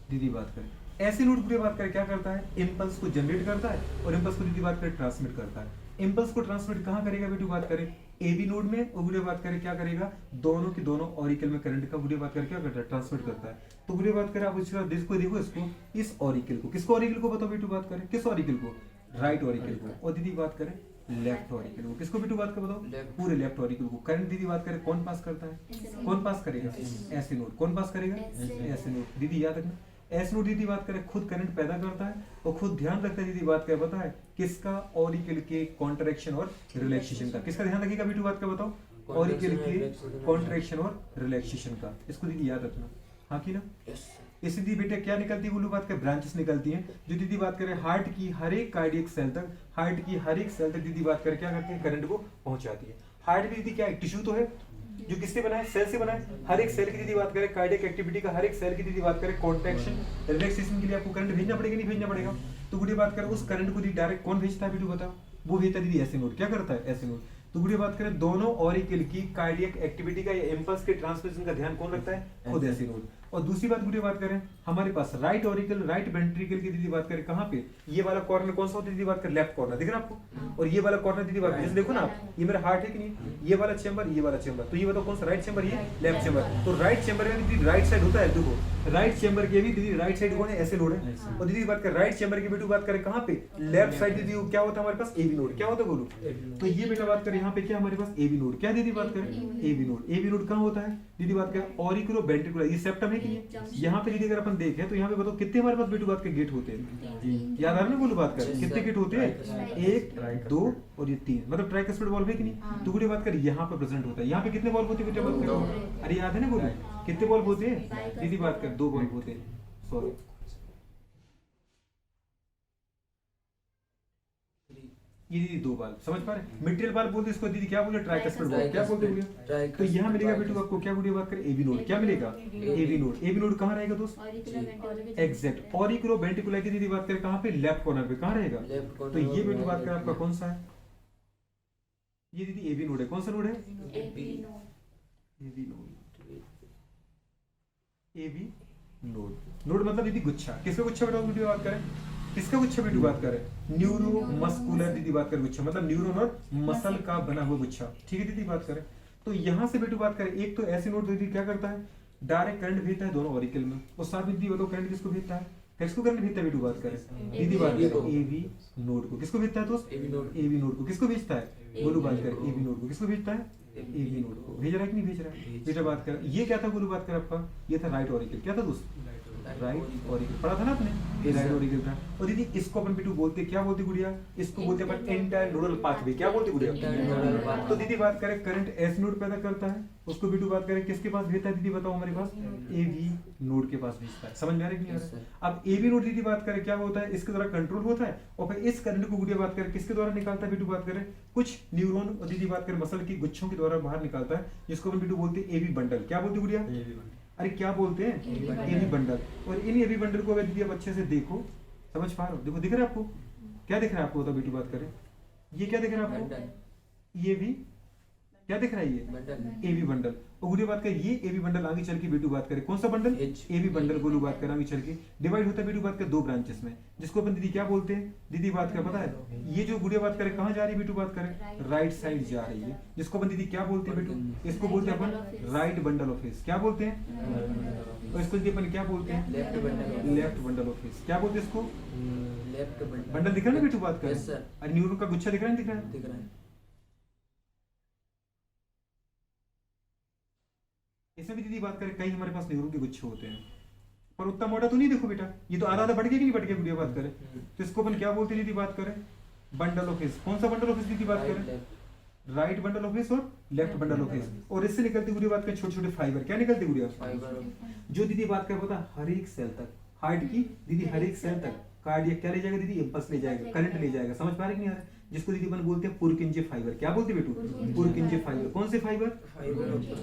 दीदी बात करें ऐसे नोड गुड़िया बात करें क्या करता है? इंपल्स को जनरेट करता है और इंपल्स को दीदी बात करें ट्रांसमिट करता है। इंपल्स को ट्रांसमिट कहाँ करेगा बेटू? बात करें एबी नोड में। और गुड़िया बात करें क्या करेगा? दोनों के दोनों ऑरिकल में करंट का गुड़िया बात करें क्या करता है? ट्रांसमिट करता है। तो गुड़िया बात करें आप इसको देखो इसको, इस ऑरिकल को। किसको ऑरिकल को बताओ बेटू? बात करें किस ऑरिकल को? राइट ऑरिकल को। और दीदी बात करें लेफ्ट ऑरिकल को। किसको बेटू बात कर बताओ? पूरे लेफ्ट ऑरिकल को। करंट दीदी बात करें कौन पास करता है? कौन पास करेगा? ऐसे नोड। कौन पास करेगा? ऐसे नोड। दीदी याद रखना, ऐसे नोड दीदी बात करें खुद करंट पैदा करता है और खुद ध्यान रखता है। दीदी बात करें पता है किसका? ऑरिकल के कॉन्ट्रैक्शन और रिलैक्सेशन का। किसका ध्यान रखिएगा बेटू? बात कर बताओ। ऑरिकल के कॉन्ट्रैक्शन और रिलैक्सेशन का। इसको दीदी याद रखना, हाँ की ना? इससे दीदी बेटे क्या निकलती है बोलो बात कर? ब्रांचेस निकलती हैं, जो दीदी बात करें हार्ट की हर एक कार्डियक सेल तक, हार्ट की हर एक सेल तक दीदी बात करें क्या करती है? करंट को पहुंचाती है। हार्ट भी दीदी क्या है? टिश्यू तो है, जो किससे बना है? सेल से बना है। हर एक सेल की दीदी बात करें कार्डियक एक्टिविटी का, हर एक सेल की दीदी बात करें कॉन्ट्रैक्शन रिलैक्सेशन के लिए आपको करंट भेजना पड़ेगा नहीं भेजना पड़ेगा? तो गुड़िया बात करें उस करंट को दीदी डायरेक्ट कौन भेजता है बेटू बताओ? वो भेजता है दीदी ऐसे नोड। क्या करता है? ऐसे नोड। तो गुड़िया बात करें दोनों ऑरिकल की कार्डियक एक्टिविटी का या इंपल्स के ट्रांसमिशन का ध्यान कौन रखता है? खुद ऐसे नोड। और दूसरी बात गुड़िया बात करें हमारे पास राइट ऑरिकल राइट वेंट्रिकल की दीदी बात करें कहाँ पे? ये वाला कॉर्नर कौन सा होता है दीदी बात करें? Left corner. दिख रहा है आपको? और ये वाला कॉर्नर दीदी बात जैसे देखो ना आप, ये मेरा हार्ट है कि नहीं? ये वाला चेंबर, ये वाला चेंबर। तो ये बताओ कौन सा? राइट चेंबर, ये लेफ्ट चेंबर। तो राइट चेंबर में दीदी राइट साइड होता है, देखो राइट चेंबर के भी दीदी राइट साइड कौन है? ऐसे नोड है। और दीदी बात करें राइट चेंबर की बेटू बात करें कहाँ पे? लेफ्ट साइड दीदी क्या होता है हमारे पास? AB node. क्या होता है बोलो? तो ये बेटा बात करें यहाँ पे क्या हमारे पास? AB node. क्या दीदी बात करें? AB node. एबी नोड कहाँ होता है दीदी बात करें? Auriculo ventricular. ये सेप्टम है कि नहीं? यहाँ पे दीदी अगर अपन देखें तो यहाँ पे बताओ कितने हमारे पास बेटू बात के गेट होते हैं? याद आ रहा है ना बोलो बात करें? कितने गेट होते हैं? 1 2 और ये 3, मतलब ट्राइकस्पिड वॉल्व है कि नहीं? तो गुड़िया बात करें यहाँ पे प्रेजेंट होता है। यहाँ पे कितने वॉल्व होते हैं बेटा बात करें? अरे याद है ना बोलो? कितने वॉल्व होते हैं दीदी बात कर? 2 वॉल्व होते हैं। सॉरी ये दीदी दो बाल्ब, समझ पा रहे? मटेरियल बाल्ब बोलते इसको दीदी क्या बोले? ट्राइकस्पेड बाल्ब, क्या बोलते हैं भैया? तो यहाँ मिलेगा बेटू आपको क्या गुड़िया बात करें? एबी नोड, क्या मिलेगा? AB node. एबी नोड कहाँ रहेगा दोस्त? एग्जैक्ट। ऑरिकुलो वेंट्रिकुलर की दीदी बात करें कहाँ पे? लेफ्ट कॉर्नर पे, कहाँ रहेगा? तो ये बेटू बात करें आपका कौन सा है? ये दीदी एबी नोड है। कौन सा नोड है? AB node. AB node. Node मतलब दीदी गुच्छा। किसका गुच्छा बेटा वीडियो बात करें? किसका गुच्छा वीडियो बात करें? न्यूरो मस्कुलर दीदी बात करें गुच्छा, मतलब न्यूरॉन और मसल का बना हुआ गुच्छा। ठीक है दीदी बात करें। तो यहाँ से बेटू बात करें, एक तो ऐसे नोड दीदी क्या करता है? डायरेक्ट करंट भेजता है दोनों ऑरिकल में। और साथ में दीदी बताओ करंट किसको भेजता है? किसको करंट भेजता है बेटू बात करें? दीदी बात करें एबी नोड को। किसको भेजता है दोस्त? एबी नोड को। किसको भेजता है? बोलो बात करें एबी नोड को। किसको भेजता है? एबी नोड को। भेज रहा है कि नहीं भेज रहा है? बेटा बात कर, ये क्या था बोलो बात कर आपका? ये था राइट ऑरिकल। क्या था दोस्त? Right auricle. पढ़ा था ना आपने? ये राइट ऑरिकल था। और दीदी इसको अपन बेटू बोलते क्या बोलते गुड़िया? इसको बोलते अपन एंटायर नोडल पाथवे। क्या बोलते गुड़िया? तो दीदी बात करें करंट एस नोड पैदा करता है, उसको बेटू बात करें किसके पास भेजता है? दीदी बताओ हमारे पास एबी नोड के पास भेजता है। समझ में आ रहा है कि नहीं आ रहा है? अब एबी नोड दीदी बात करें क्या होता है? इसके द्वारा कंट्रोल होता है और फिर इस करंट को गुड़िया बात करें किसके द्वारा निकालता है? बेटू बात करें कुछ न्यूरॉन और दीदी बात करें मसल की गुच्छों के द्वारा बाहर निकालता है, जिसको अपन बेटू बोलते हैं एबी बंडल। क्या बोलते गुड़िया? अरे क्या बोलते हैं? AB bundle. और इन एबी बंडल को अगर दीदी आप अच्छे से देखो, समझ पा रहे हो? देखो दिख रहा है आपको? क्या दिख रहा है आपको? बताओ बेटू बात करें। ये क्या दिख रहा है आपको? ये भी क्या दिख रहा है? ये एबी बंडल। और गुड़िया बात करें ये एबी बंडल आगे चल के बेटू बात करें कौन सा बंडल? एबी बंडल बोलू बात करें आगे चल के डिवाइड होता है बेटू बात करें दो ब्रांचेस में, जिसको अपन दीदी क्या बोलते हैं? दीदी बात करें पता है? ये जो गुड़िया बात करें कहाँ जा रही है बेटू बात करें? राइट साइड जा रही है, जिसको अपन दीदी क्या बोलते हैं बेटू? इसको बोलते हैं अपन राइट बंडल ऑफ हिज। क्या बोलते हैं? और इसको दीदी अपन क्या बोलते हैं? Left bundle of his. क्या बोलते हैं इसको? लेफ्ट बंडल दिख रहा है ना बेटू बात करें? अरे न्यूरॉन का गुच्छा दिख रहा है? दिख रहा है? इसमें भी दीदी बात करें कई हमारे पास न्यूरॉन के गुच्छे होते हैं, पर उतना मोटा तो नहीं। देखो बेटा ये तो आधा आधा बढ़ गया कि नहीं बढ़ गया गुड़िया बात करें? तो इसको अपन क्या बोलते हैं दीदी बात करें? Bundle of his. कौन सा बंडल ऑफ हिज दीदी बात करें? राइट बंडल ऑफ हिज और लेफ्ट बंडल ऑफ हिज। और इससे निकलती गुड़िया बात करें छोटे छोटे फाइबर। क्या निकलती गुड़िया? जो दीदी बात करें पता हर एक सेल तक, हार्ट की दीदी हर एक सेल तक कार्डियक क्या ले जाएगा दीदी? इंपल्स ले जाएगा, करंट ले जाएगा। समझ पा रहे कि नहीं आ रहा है? जिसको दीदी अपन बोलते हैं पुरकिंजे फाइबर। क्या बोलते हैं बेटू? Purkinje fibre. कौन से फाइबर?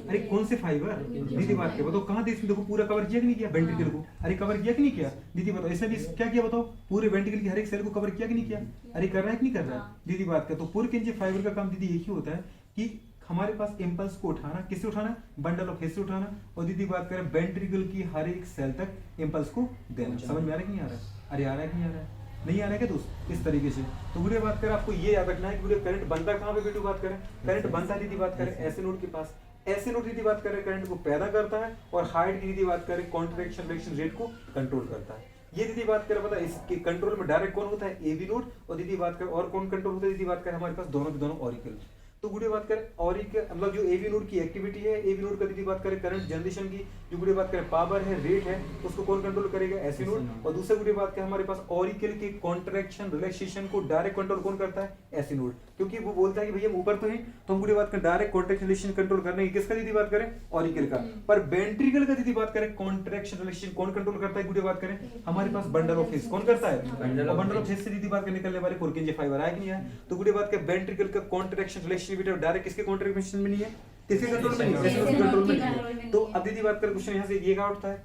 अरे कौन से फाइबर दीदी बात कर बताओ कहाँ थे? इसमें देखो पूरा कवर किया कि नहीं किया वेंट्रिकल को? अरे कवर किया कि नहीं किया दीदी बताओ? इसने भी क्या किया बताओ? पूरे वेंट्रिकल की हर एक सेल को कवर किया कि नहीं किया? अरे कर रहा है कि नहीं कर रहा है दीदी बात कर? तो पुरकिंजे फाइबर का काम दीदी एक ही होता है कि हमारे पास इंपल्स को उठाना, किससे उठाना? बंडल ऑफ हिज से उठाना। और दीदी बात करें वेंट्रिकल की हर एक सेल तक इंपल्स को देना। समझ में आ रहा है कि नहीं आ रहा है? अरे आ रहा है कि नहीं आ रहा है? नहीं आ रहा है क्या दोस्त? इस तरीके से तो गुड़िया बात करें आपको ये याद रखना है कि गुड़िया करंट बनता कहाँ पे बेटू बात करें? करंट बनता दीदी बात करें ऐसे नोड के पास। ऐसे नोड दीदी बात करें करंट को पैदा करता है और हार्ट की दीदी बात करें कॉन्ट्रैक्शन रिएक्शन रेट को कंट्रोल करता है। ये दीदी बात करें पता है इसके कंट्रोल में डायरेक्ट कौन होता है? AB node. और दीदी बात करें और कौन कंट्रोल होता है? दीदी बात करें हमारे पास दोनों के दोनों ऑरिकल। तो गुड़िया बात करें ऑरिकल मतलब जो एबी नोड की एक्टिविटी है, एबी नोड का दीदी बात करें करंट जनरेशन की जो गुड़िया बात करें पावर है, रेट है, उसको कौन कंट्रोल करेगा? AC node. और दूसरा गुड़िया बात करें हमारे पास ऑरिकल के कॉन्ट्रैक्शन रिलैक्सेशन को डायरेक्ट कंट्रोल कौन करता है? AC node. क्योंकि वो बोलता है कि भैया हम ऊपर तो हैं, तो हम गुड़िया बात करें डायरेक्ट कॉन्ट्रैक्शन रिलैक्सेशन कंट्रोल करने की किसका दीदी बात करें? ऑरिकल का। पर वेंट्रिकल का दीदी बात करें कॉन्ट्रैक्शन रिलैक्सेशन कौन कंट्रोल करता है? गुड़िया बात करें हमारे पास बंडल ऑफ हिज। कौन करता है? बंडल ऑफ हिज से दीदी बात करें निकलने वाले पुरकिंजे फाइबर आए कि नहीं आए? तो गुड़िया बात करें वेंट्रिकल का कॉन्ट्रैक्शन रिलैक्सेशन डायरेक्ट किसके कॉन्ट्रैक्शन में नहीं है? किसके कंट्रोल में नहीं है? कंट्रोल में नहीं है। तो अब दीदी बात करें क्वेश्चन यहाँ से ये क्या उठता है?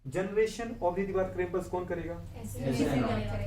जनरेशन ऑफ दीदी बात करें इंपल्स कौन करेगा?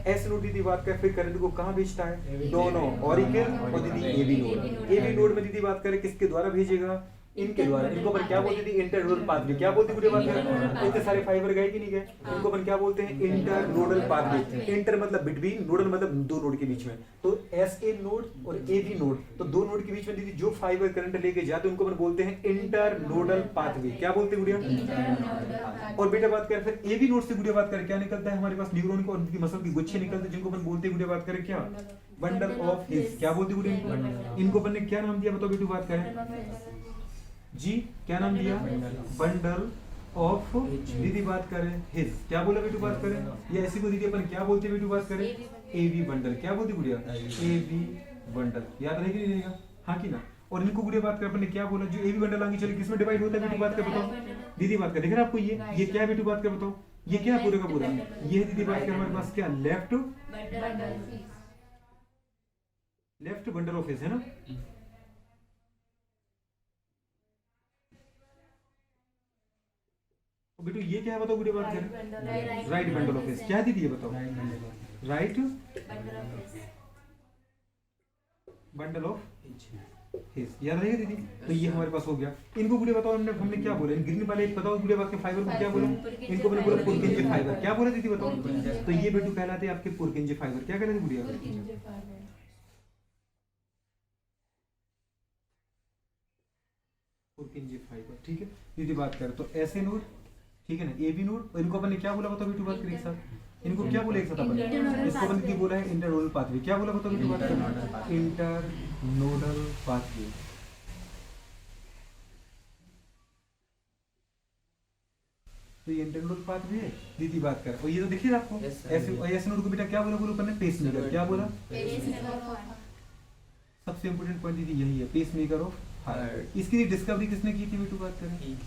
एस नोड दीदी बात करें फिर करंट को कहाँ भेजता है? दोनों ऑरिकल और दीदी एबी नोड। एबी नोड में दीदी बात करें किसके द्वारा भेजेगा? इनके द्वारा। इनको अपन क्या बोलते थे? Internodal pathway. क्या बोलते गुड़िया बात करें? इतने सारे फाइबर गए कि नहीं गए? इनको अपन क्या बोलते हैं? Internodal pathway. इंटर मतलब बिटवीन, नोडल मतलब दो नोड के बीच में। तो एस ए नोड और ए बी नोड, तो दो नोड के बीच में दीदी जो फाइबर करंट लेके जाते हैं उनको अपन बोलते हैं इंटरनोडल पाथवे। क्या बोलते हैं गुड़िया? और बेटा बात करें फिर ए बी नोड से गुड़िया बात करें क्या निकलता है हमारे पास? न्यूरॉन को और उनकी मसल के गुच्छे निकलते हैं जिनको अपन बोलते हैं गुड़िया बात करें क्या? Bundle of his. क्या बोलते हैं गुड़िया? इनको अपन ने क्या नाम दिया बताओ बेटू बात करें जी? क्या नाम दिया? बंडल ऑफ दीदी बात करें हिज। क्या बोला बेटू बात करें? या ऐसी को दीदी अपन क्या बोलते हैं बेटू बात करें? AV bundle. क्या बोलती गुड़िया? AV bundle. याद रहेगी नहीं रहेगा? हाँ कि ना? और इनको गुड़िया बात कर अपन ने क्या बोला? जो एबी बंडल आगे चले किसमें डिवाइड होता है बेटू बात कर बताओ? दीदी बात कर देख रहे आपको ये क्या है बेटू बात कर बताओ? ये क्या है पूरे का पूरा? ये दीदी बात कर हमारे पास क्या? Left left bundle of face है ना। तो बेटू ये क्या है बताओ, वीडियो बात करें। राइट बंडल ऑफ फेस क्या है दीदी ये बताओ। राइट बंडल ऑफ फेस याद रहेगा दीदी। तो ये हमारे पास हो गया। इनको वीडियो बताओ, हमने क्या बोला, इन ग्रीन वाले बताओ वीडियो बात के फाइबर को क्या बोला। इनको मैंने बोला पुरकिंजे फाइबर, क्या बोला दीदी बताओ। तो ये बेटू कहलाते हैं आपके पुरकिंजे फाइबर। क्या कहलाते हैं वीडियो, पुरकिंजे फाइबर। ठीक है दीदी बात करें तो ऐसे नोड, ठीक है ना, ए बी नोड। और इनको अपन ने क्या बोला बताओ बेटू बात करें एक साथ। इनको क्या बोला एक साथ अपन, इसको अपन ने बोला है इंटरनोडल पाथवे। क्या बोला बताओ बेटू बात करें, इंटरनोडल पाथवे। तो ये इंटरनोडल पाथवे है दीदी बात करें। और ये तो दिखिए आपको ऐसे नोड को बेटा क्या बोला, बोलो अपन ने पेसमेकर। क्या बोला, सबसे इंपोर्टेंट पॉइंट दीदी यही है, पेसमेकर ऑफ हार्ट। इसकी डिस्कवरी किसने की थी बेटू बात करें,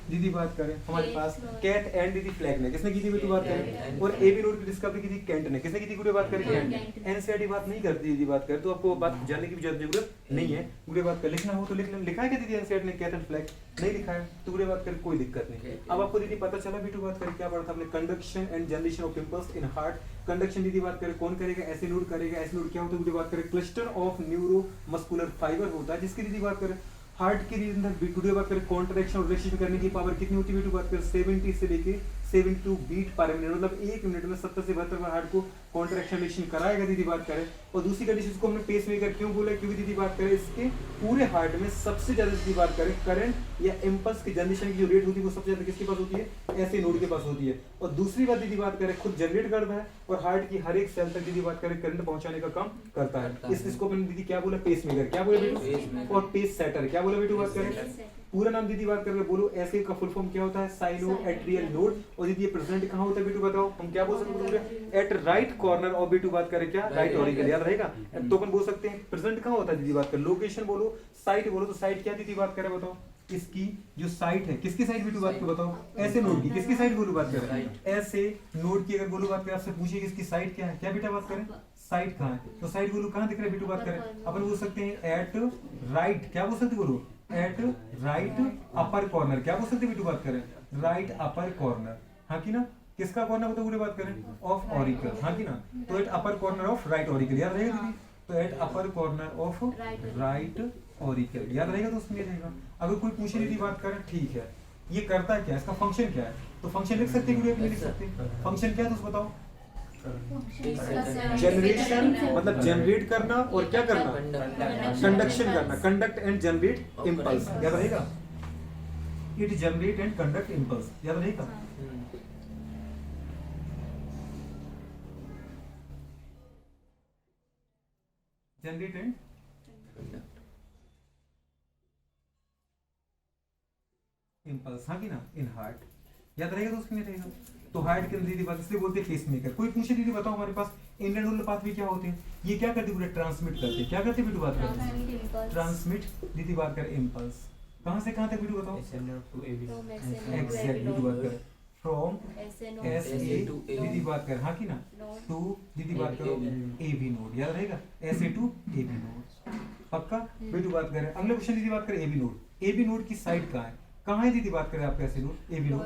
दीदी बात करें हमारे पास कैट एंड दीदी फ्लैग ने किसने की थी बेटू बात करें। और एबी रोड की डिस्कवरी की थी कैंट ने, किसने की थी वीडियो बात करें, कैंट। एनसीईआरटी बात नहीं करती दीदी बात करें, तो आपको बात जानने की भी जरूरत नहीं है। वीडियो बात कर लिखना हो तो लिख लेना। लिखा है क्या दीदी एनसीईआरटी ने कैट एंड फ्लैग, नहीं लिखा है तो वीडियो बात करें कोई दिक्कत नहीं। अब आपको दीदी पता चला बेटू बात करें क्या पढ़ा था हमने, conduction and generation of impulse in heart. Conduction दीदी बात करें कौन करेगा, ऐसे नोड करेगा। ऐसे नोड क्या होता है वीडियो बात करें, cluster of neuro muscular fibre होता है, जिसकी दीदी बात करें हार्ट की अंदर वीडियो बात करें कॉन्ट्रैक्शन और रिलैक्सेशन करने की पावर कितनी होती है वीडियो बात करें, 70 से लेके 72 बीट पर मिनट, मतलब एक मिनट में 70 से 72 बार हार्ट को कॉन्ट्रैक्शन रिलैक्सेशन कराएगा दीदी बात करें। और दूसरी कंडीशन को हमने पेसमेकर क्यों बोला, क्योंकि दीदी बात करें इसके पूरे हार्ट में सबसे ज्यादा दीदी बात करें करंट या इम्पल्स की जनरेशन की जो रेट होती है वो सबसे ज्यादा किसके पास होती है, ऐसे नोड के पास होती है। और दूसरी बात दीदी बात करें खुद जनरेट करता है और हार्ट की हर एक सेल तक दीदी बात करें करंट पहुंचाने का काम करता है। इसको मैंने दीदी क्या बोला, पेसमेकर। क्या बोला बेटू, और पेस सेटर। क्या बोला बेटू बात करें, पूरा नाम दीदी बात करके बोलो। ऐसे का फुल फॉर्म क्या होता है, साइनो एट्रियल नोड। और दीदी ये प्रेजेंट कहां होता है बेटू बताओ, हम क्या बोल सकते हैं, एट राइट कॉर्नर ऑफ बेटू बात करें क्या, राइट ऑरिकल। याद रहेगा तो अपन बोल सकते हैं प्रेजेंट कहां होता है दीदी बात कर। लोकेशन बोलो, साइट बोलो, तो साइट क्या दीदी बात करें बताओ, इसकी जो साइट है किसकी साइट बेटू बात कर बताओ, ऐसे नोड की किसकी साइट बोलो बात करें, ऐसे नोड की अगर बोलो बात करें, आपसे पूछिए कि इसकी साइट क्या है, क्या बेटा बात करें, साइट कहां है। तो साइट बोलो कहां दिख रहा है बेटू बात करें, अपन बोल सकते हैं एट राइट। क्या बोल सकते बोलो, एट राइट अपर कॉर्नर। क्या बोल सकते बेटू बात करें, राइट अपर कॉर्नर। हाँ की ना, किसका कॉर्नर बताओ पूरी बात करें, ऑफ ऑरिकल। हाँ की ना, तो at upper corner of right auricle. याद रहेगा दीदी, तो at upper corner of right auricle. याद रहेगा तो उसमें रहेगा। अगर कोई पूछे दीदी बात करें, ठीक है ये करता क्या है, इसका फंक्शन क्या है, तो फंक्शन लिख सकते हैं, लिख सकते हैं। फंक्शन क्या है तो बताओ, जनरेशन मतलब जनरेट करना, और क्या करना, कंडक्शन करना, कंडक्ट एंड जनरेट इम्पल्स। याद रहेगा, it generate and conduct impulse. याद रहेगा, जनरेट एंड इम्पल्स। हाँ की ना, इन हार्ट। याद रहेगा तो उसमें रहेगा। तो हार्ट के अंदर दीदी बात इसलिए बोलते हैं पेसमेकर। कोई पूछे दीदी बताओ हमारे पास इंटरनल पाथवे क्या होते हैं, ये क्या करते हैं, ट्रांसमिट करते हैं। क्या करते हैं बेटू बात करते, ट्रांसमिट दीदी बात करें इम्पल्स। कहां से कहां तक बेटू बताओ, एग्जैक्ट बेटू बात करें फ्रॉम एस ए दीदी बात करें, हाँ की ना, टू दीदी बात करो ए बी नोड। याद रहेगा, SA to A V B नोड। पक्का बेटू बात करें। अगला क्वेश्चन दीदी बात करें A B node. A B node की साइड कहाँ है, कहाँ है दीदी बात करें आप, कैसे node A B node,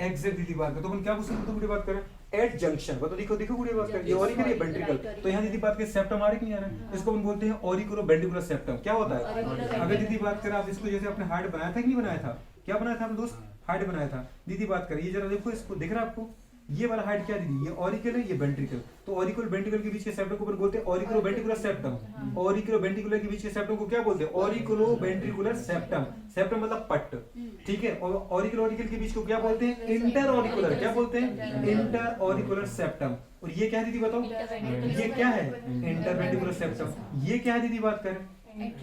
exact दीदी बात करें। तो अपन क्या पूछ सकते हैं बात करें, एट जंक्शन। बताओ देखो देखो गुड़े बात करें, ये ऑरिकल ये वेंट्रिकल। तो यहाँ दीदी बात करें सेप्टम आ रहा है कि नहीं आ रहा है, इसको हम बोलते हैं ऑरिकुलो वेंट्रिकुलर सेप्टम। क्या होता है, अगर दीदी बात करें आप इसको जैसे अपने हार्ट बनाया था कि नहीं बनाया था, क्या बनाया था हम दोस्त, हार्ट बनाया था। दीदी बात करें ये जरा देखो, इसको दिख रहा है आपको, ये वाला हार्ट क्या दीदी, ये ऑरिकल है ये वेंट्रिकल। तो ऑरिकल वेंट्रिकल के बीच के सेप्टम को अपन बोलते हैं auriculo ventricular septum. Auriculo ventricular के बीच के सेप्टम को क्या बोलते हैं, ऑरिकुलो वेंट्रिकुलर सेप्टम। सेप्टम मतलब पट्ट, ठीक है। और ऑरिकल ऑरिकल के बीच को क्या बोलते हैं, इंटर ऑरिकुलर। क्या बोलते हैं, इंटर ऑरिकुलर सेप्टम। और ये क्या है दीदी बताओ, ये क्या है, इंटर वेंट्रिकुलर सेप्टम। ये क्या है दीदी बात करें,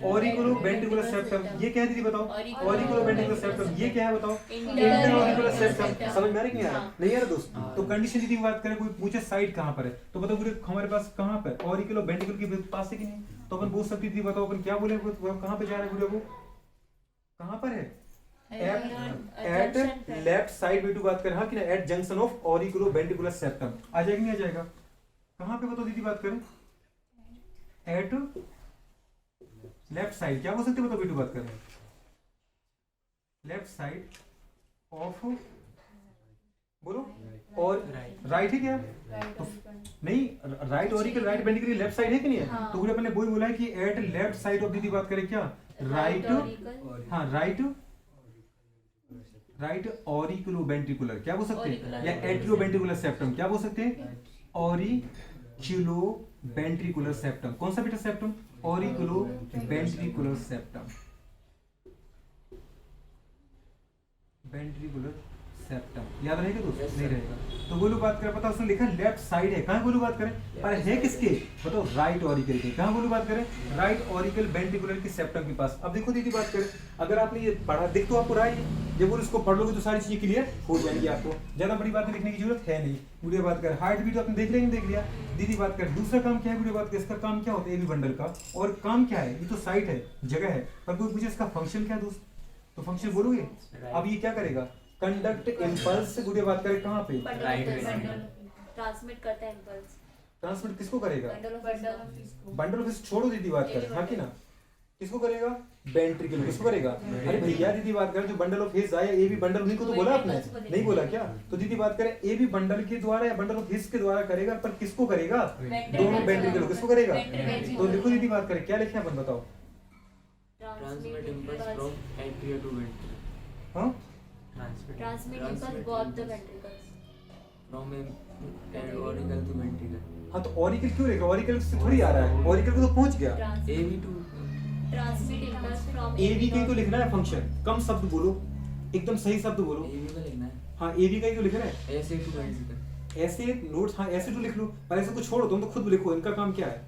ऑरिकुलो वेंट्रिकुलर सेप्टम। ये क्या है दीदी बताओ, ऑरिकुलो वेंट्रिकुलर सेप्टम। ये क्या है बताओ, इंटर ऑरिकुलर सेप्टम। समझ में आ रहा है कि नहीं आ रहा, नहीं आ रहा दोस्त। तो कंडीशन दीदी बात करें, कोई पूछे साइट कहां पर है, तो बताओ हमारे पास कहां पर, ऑरिकुलो वेंट्रिकुलर के पास है कि नहीं। तो अपन बोल सकते दीदी बताओ अपन क्या बोले, कहां पे जा रहे हैं वीडियो को, कहां पर है, एट लेफ्ट साइड बेटू बात करें, हाँ कि ना, at junction of auriculo ventricular septum. आ जाएगा नहीं आ जाएगा, कहां पे बताओ दीदी बात करें, एट लेफ्ट साइड, क्या बोल सकते हैं बताओ बेटू बात करें, लेफ्ट साइड ऑफ, बोलो, और राइट है क्या, नहीं right auricle right ventricle left side है कि नहीं है, हाँ। तो अपने वही बोला है कि एट लेफ्ट साइड ऑफ दीदी बात करें क्या, राइट, हाँ राइट, राइट ऑरिकुलोवेंट्रिकुलर, क्या बोल सकते हैं, या एट्रियोवेंट्रिकुलर सेप्टम, क्या बोल सकते हैं, ऑरिकुलोवेंट्रिकुलर सेप्टम, कौन सा बेटा सेप्टम, ऑरिकुलोवेंट्रिकुलर सेप्टम, वेंट्रिकुलर सेप्टम, याद रहेगा दोस्त, Yes, नहीं sir. रहेगा, तो गोलू बात करें, पता उसने लिखा लेफ्ट साइड है, कहाँ गोलू बात करें, पर है किसके, बताओ राइट ऑरिकल के, कहाँ गोलू बात करें, राइट ऑरिकल वेंट्रिकुलर के सेप्टम के पास। अब देखो दीदी बात करें, अगर आपने ये पढ़ा, दिख तो आपको रहा है, जब वो इसको पढ़ लोगे तो सारी चीजें क्लियर हो जाएंगी आपको, ज्यादा बड़ी बातें लिखने की जरूरत है नहीं। वीडियो बात करें, हार्ट बीट आपने देख लिया, नहीं देख लिया, दीदी बात करें, दूसरा काम क्या है वीडियो बात करें, इसका काम क्या होता है एबी बंडल का, और काम क्या है, ये तो साइट है, जगह है, पर कोई पूछे इसका फंक्शन क्या है दोस्त, तो फंक्शन बोलोगे, अब ये क्या करेगा, कंडक्ट इम्पल्स से गुड़िया बात करें कहाँ पे, ट्रांसमिट करता है इम्पल्स, ट्रांसमिट किसको करेगा, बंडल बंडल ऑफ छोड़ो दीदी बात करें, हाँ कि ना, किसको करेगा, वेंट्रिकल, किसको करेगा, अरे भैया दीदी बात करें जो बंडल ऑफ हिज आया, ए बी बंडल उन्हीं को तो बोला आपने, नहीं बोला क्या, तो दीदी बात करें ए बी बंडल के द्वारा या बंडल ऑफ हिज के द्वारा करेगा, पर किसको करेगा, दोनों वेंट्रिकल किसको करेगा, तो देखो दीदी बात करें क्या लिखे अपन बताओ, Transmit impulse from atria to ventricle. हाँ transmit impulse both the ventricles, From auricle to ventricle. हाँ, तो ऑरिकल क्यों रहेगा, ऑरिकल से थोड़ी आ रहा है, ऑरिकल को तो पहुंच गया, AV to transmit impulse from AV का ही तो लिखना है फंक्शन, कम शब्द बोलो, एकदम सही शब्द बोलो, AV का लिखना है. हाँ एबी का ही तो लिखना है, SA to ventricle. ऐसे नोट्स, हाँ ऐसे तो लिख लो, पर ऐसे को छोड़ो, तुम तो खुद लिखो इनका काम क्या है,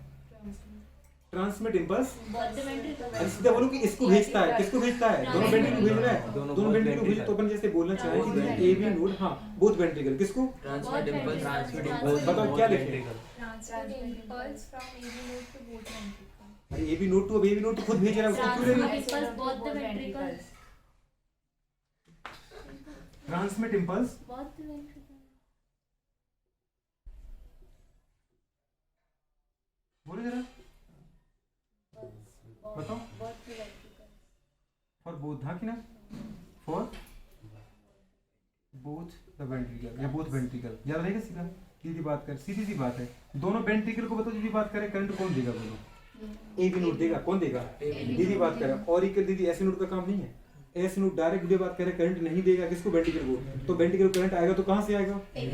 transmit impulse, both the ventricles, अरे सीधा बोलो कि इसको भेजता है, किसको भेजता है, दोनों वेंट्रिकल को भेज रहा है, दोनों वेंट्रिकल को भेज, तो अपन जैसे बोलना चाहे कि ए बी नोड, हाँ बोथ वेंट्रिकल, किसको, Transmit impulse. Transmit impulse. बताओ क्या लिखे, Transmit impulse from AV node to both ventricles. अरे ए बी नोड टू, अब ए बी नोड तो खुद भेज रहा है, उसको क्यों ले रहे हो, Impulse both the ventricles, transmit impulse, both the ventricles, बोलो जरा, बताओ, both the ventricles, for both, हाँ कि ना, फॉर बोथ द वेंट्रिकल या बोथ वेंट्रिकल, याद रहेगा सीधा, सीधी बात कर, सीधी सी बात है, दोनों वेंट्रिकल को बताओ, दीदी बात करें करंट कौन देगा, बोलो, ए बी नोड देगा, कौन देगा, दीदी बात करें, ऑरिकल दीदी ऐसे नोड का काम नहीं है, ऐसे नोड डायरेक्ट दीदी बात करें करंट नहीं देगा, किसको, वेंट्रिकल को, तो वेंट्रिकल करंट आएगा तो कहाँ से आएगा, ए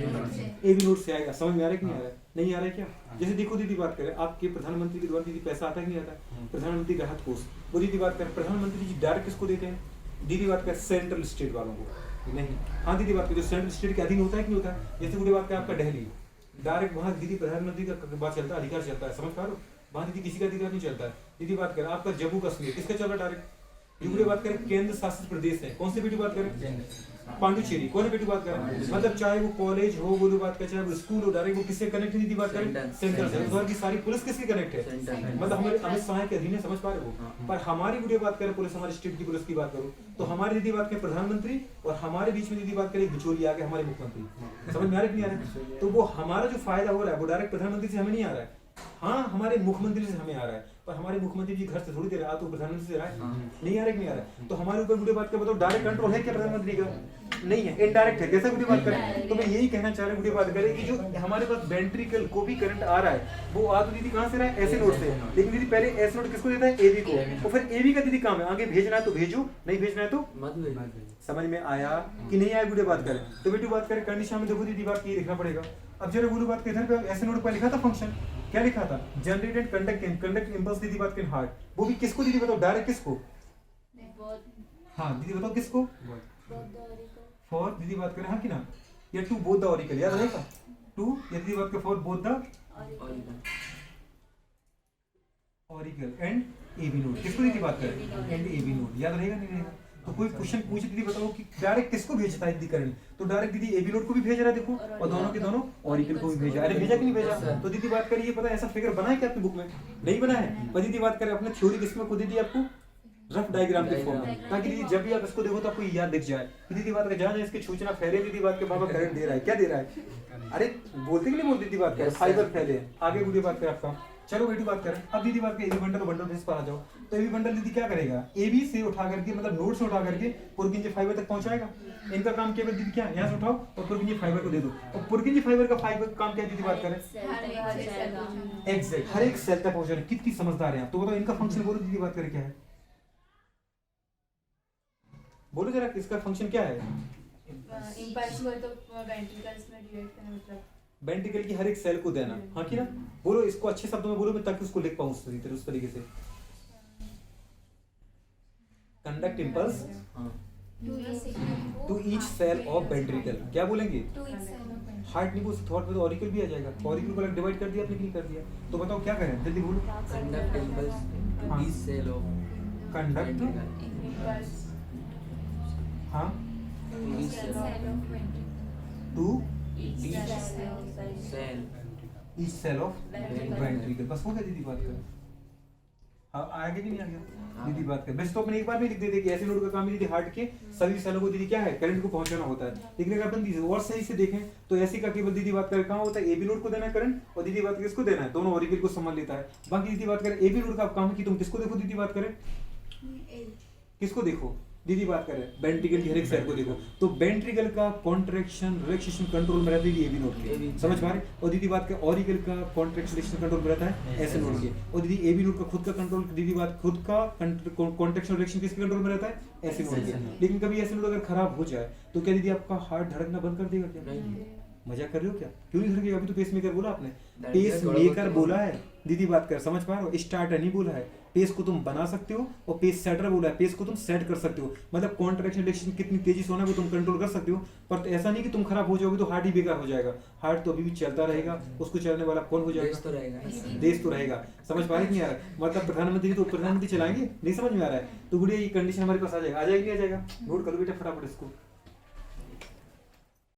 बी नोड से आएगा, समझ में आ रहा है कि नहीं आ रहा है, नहीं आ रहा है क्या, जैसे देखो दीदी बात करें, आपके प्रधानमंत्री के द्वारा दीदी पैसा आता है कि नहीं आता है, प्रधानमंत्री राहत कोष, वो दीदी बात करें, प्रधानमंत्री जी डायरेक्ट किसको देते हैं, दीदी बात करें सेंट्रल स्टेट वालों को, नहीं, हाँ दीदी बात करें जो सेंट्रल स्टेट के अधीन होता है कि नहीं होता है, जैसे दीदी बात करें आपका दिल्ली, डायरेक्ट वहाँ दीदी प्रधानमंत्री का बात चलता है, अधिकार चलता है, समझ पा रहे हो, वहाँ दीदी किसी का अधिकार नहीं चलता है, दीदी बात करें आपका जम्मू कश्मीर किसका चल रहा है डायरेक्ट, वीडियो बात करें केंद्र शासित प्रदेश है, कौन सी वीडियो बात करें, पांडुचेरी, कौन वीडियो बात करें, मतलब चाहे वो कॉलेज हो, वीडियो बात करें, चाहे वो स्कूल हो, डायरेक्ट वो किससे कनेक्ट है, दीदी बात करें सेंट्रल से, उधर की सारी पुलिस किससे कनेक्ट है, मतलब हमारे अमित शाह के अधीन है, समझ पा रहे हो, पर हमारी वीडियो बात करें पुलिस, हमारे स्टेट की पुलिस की बात करो, तो हमारी दीदी बात करें प्रधानमंत्री, और हमारे बीच में दीदी बात करें बिचौलिया आ गए हमारे मुख्यमंत्री, समझ में आ रहा है कि नहीं आ रहा है, तो वो हमारा जो फायदा हो रहा है वो डायरेक्ट प्रधानमंत्री से हमें नहीं आ रहा है, हाँ हमारे मुख्यमंत्री से हमें आ रहा है, पर हमारे मुख्यमंत्री जी घर से थोड़ी दे रहा है, तो प्रधानमंत्री से दे रहा है, नहीं आ रहा है कि नहीं आ रहा है, तो हमारे ऊपर वीडियो बात कर बताओ डायरेक्ट कंट्रोल है क्या प्रधानमंत्री का, नहीं है, इनडायरेक्ट है, कैसा वीडियो बात करें, तो मैं यही कहना चाह रहा हूँ वीडियो बात करें कि जो हमारे पास वेंट्रिकल को भी करंट आ रहा है, वो आ तो दीदी कहाँ से रहा है, ऐसे नोड से, लेकिन दीदी पहले ऐसे नोड किसको देता है, एबी को, तो फिर एबी का दीदी काम है, आगे भेजना है तो भेजो, नहीं भेजना है तो मत भेज. समझ में आया कि नहीं आया, वीडियो बात करें, तो वीडियो बात करें कंडीशन में देखो दीदी बात की लिखना पड़ेगा, अब जरा वीडियो बात के इधर पे ऐसे नोड पर लिखा था फंक्शन, क्या लिखा था, जनरेटेड कंडक्ट इंपल्स दीदी बात करें हार्ट, वो भी किसको दीदी बताओ, डायरेक्ट किसको, both हाँ दीदी बताओ किसको, both the auricle, फॉर दीदी बात करें, हाँ कि ना, या टू बोथ द ऑरिकल, याद रहेगा, टू या दीदी बात करें for both the auricle, auricle and AV node, किसको दीदी बात करें, एंड एबी नोड, याद रहेगा नहीं रहेगा, तो कोई क्वेश्चन पूछे दीदी बताओ कि डायरेक्ट किसको भेजता है दीदी करंट, तो डायरेक्ट दीदी एबी नोड को भी भेज रहा है, देखो, और दोनों के दोनों ऑरिकल को भी भेजा, अरे भेजा कि नहीं भेजा, तो दीदी बात करिए, पता है ऐसा फिगर बना है क्या आपकी बुक में, नहीं बना है, पर दीदी बात करें अपने थ्योरी किसमें को दीदी आपको रफ डायग्राम के फॉर्म में, ताकि दीदी जब भी आप इसको देखो तो आपको याद दिख जाए, दीदी बात करें जहाँ इसकी सूचना फैले, दीदी बात के बाबा करंट दे रहा है, क्या दे रहा है, अरे बोलते कि नहीं बोलती दीदी बात करें, फाइबर फैले, आगे वीडियो बात करें आपका चलो बेटी बात करें। अब दीदी बात करें एबी बंडल और बंडल बेस पर आ जाओ। तो एबी बंडल दीदी क्या करेगा, एबी से उठा करके मतलब नोड से उठा करके पुरकिंजे फाइबर तक पहुंचाएगा। इनका काम केवल दीदी क्या यहाँ से उठाओ और पुरकिंजे फाइबर को दे दो। और पुरकिंजे फाइबर का फाइबर काम क्या है दीदी बात करें, एग्जैक्ट हर एक सेल तक पहुंचाना। कितनी समझदार है आप। तो बताओ इनका फंक्शन बोलो दीदी बात करें क्या है, बोलो जरा इसका फंक्शन क्या है। इम्पल्स को तो वेंट्रिकल्स में डिवाइड करना मतलब वेंट्रिकल की हर एक सेल को देना, हाँ कि ना। बोलो इसको अच्छे शब्दों में बोलो मैं ताकि उसको लिख पाऊं उस तरीके से। Conduct impulse to each cell of ventricle. क्या बोलेंगे, हार्ट नहीं बोल, थॉट में तो ऑरिकल भी आ जाएगा। ऑरिकल को डिवाइड कर दिया आपने कि नहीं कर दिया। तो बताओ क्या करें, जल्दी बोलो। Conduct impulse to हाँ। each cell of conduct ventricle. Impulse हाँ To each cell. To Each cell. Each cell of Ventricle. Ventricle. बस हो गया दीदी बात कर। हाँ आगे कि नहीं आ गया दीदी बात कर। बस तो अपने एक बार में लिख देते कि ऐसे नोड का काम है दीदी हार्ट के सभी सेलों को दीदी क्या है करंट को पहुंचाना होता है। लेकिन अगर अपन दीदी और सही से देखें तो ऐसी का केवल दीदी बात करें कहाँ होता है, एबी नोड को देना है करंट और दीदी बात करें किसको देना है, दोनों ऑरिकल को संभाल लेता है। बाकी दीदी बात करें एबी नोड का काम है कि तुम किसको देखो दीदी बात करें, किसको देखो दीदी बात करें वेंट्रिकल की हर एक सेल को देखो। तो वेंट्रिकल का कॉन्ट्रैक्शन रिलैक्सेशन कंट्रोल में रहता है एबी नोड के, समझ पा रहे। और दीदी बात करें ऑरिकल का कॉन्ट्रैक्शन रिलैक्सेशन कंट्रोल में रहता है ऐसे नोड के। और दीदी एबी नोड का खुद का कंट्रोल दीदी बात खुद का कॉन्ट्रैक्शन रिलैक्सेशन किसके कंट्रोल में रहता है ऐसे नोड के। लेकिन कभी ऐसे नोड अगर खराब हो जाए तो क्या दीदी आपका हार्ट धड़कना बंद कर देगा क्या, नहीं। मजाक कर रहे हो क्या, क्यों नहीं धड़केगा। अभी तो पेस मेकर बोला आपने, धड़केगा पेस थोड़ा मेकर बहुत। बोला है दीदी बात कर, समझ पा रहे हो। स्टार्टर नहीं बोला है। पेस को तुम बना सकते हो और पेस सेटर बोला है, पेस को तुम सेट कर सकते हो। मतलब कॉन्ट्रैक्शन रिलैक्सेशन कितनी तेजी से होना है वो तुम कंट्रोल कर सकते हो। पर तो ऐसा नहीं कि तुम खराब हो जाओगे तो हार्ट ही बेकार हो जाएगा। हार्ट तो अभी भी चलता रहेगा, उसको चलाने वाला कौन हो देश जाएगा, तो रहेगा। देश तो रहेगा। समझ पा रहे कि नहीं आ रहा है। मतलब प्रधानमंत्री तो प्रधानमंत्री चलाएंगे, नहीं समझ में आ रहा है। तो गुड़िया ये कंडीशन हमारे पास आ जाएगा, नहीं आ जाएगा। नोट करो बेटा फटाफट इसको।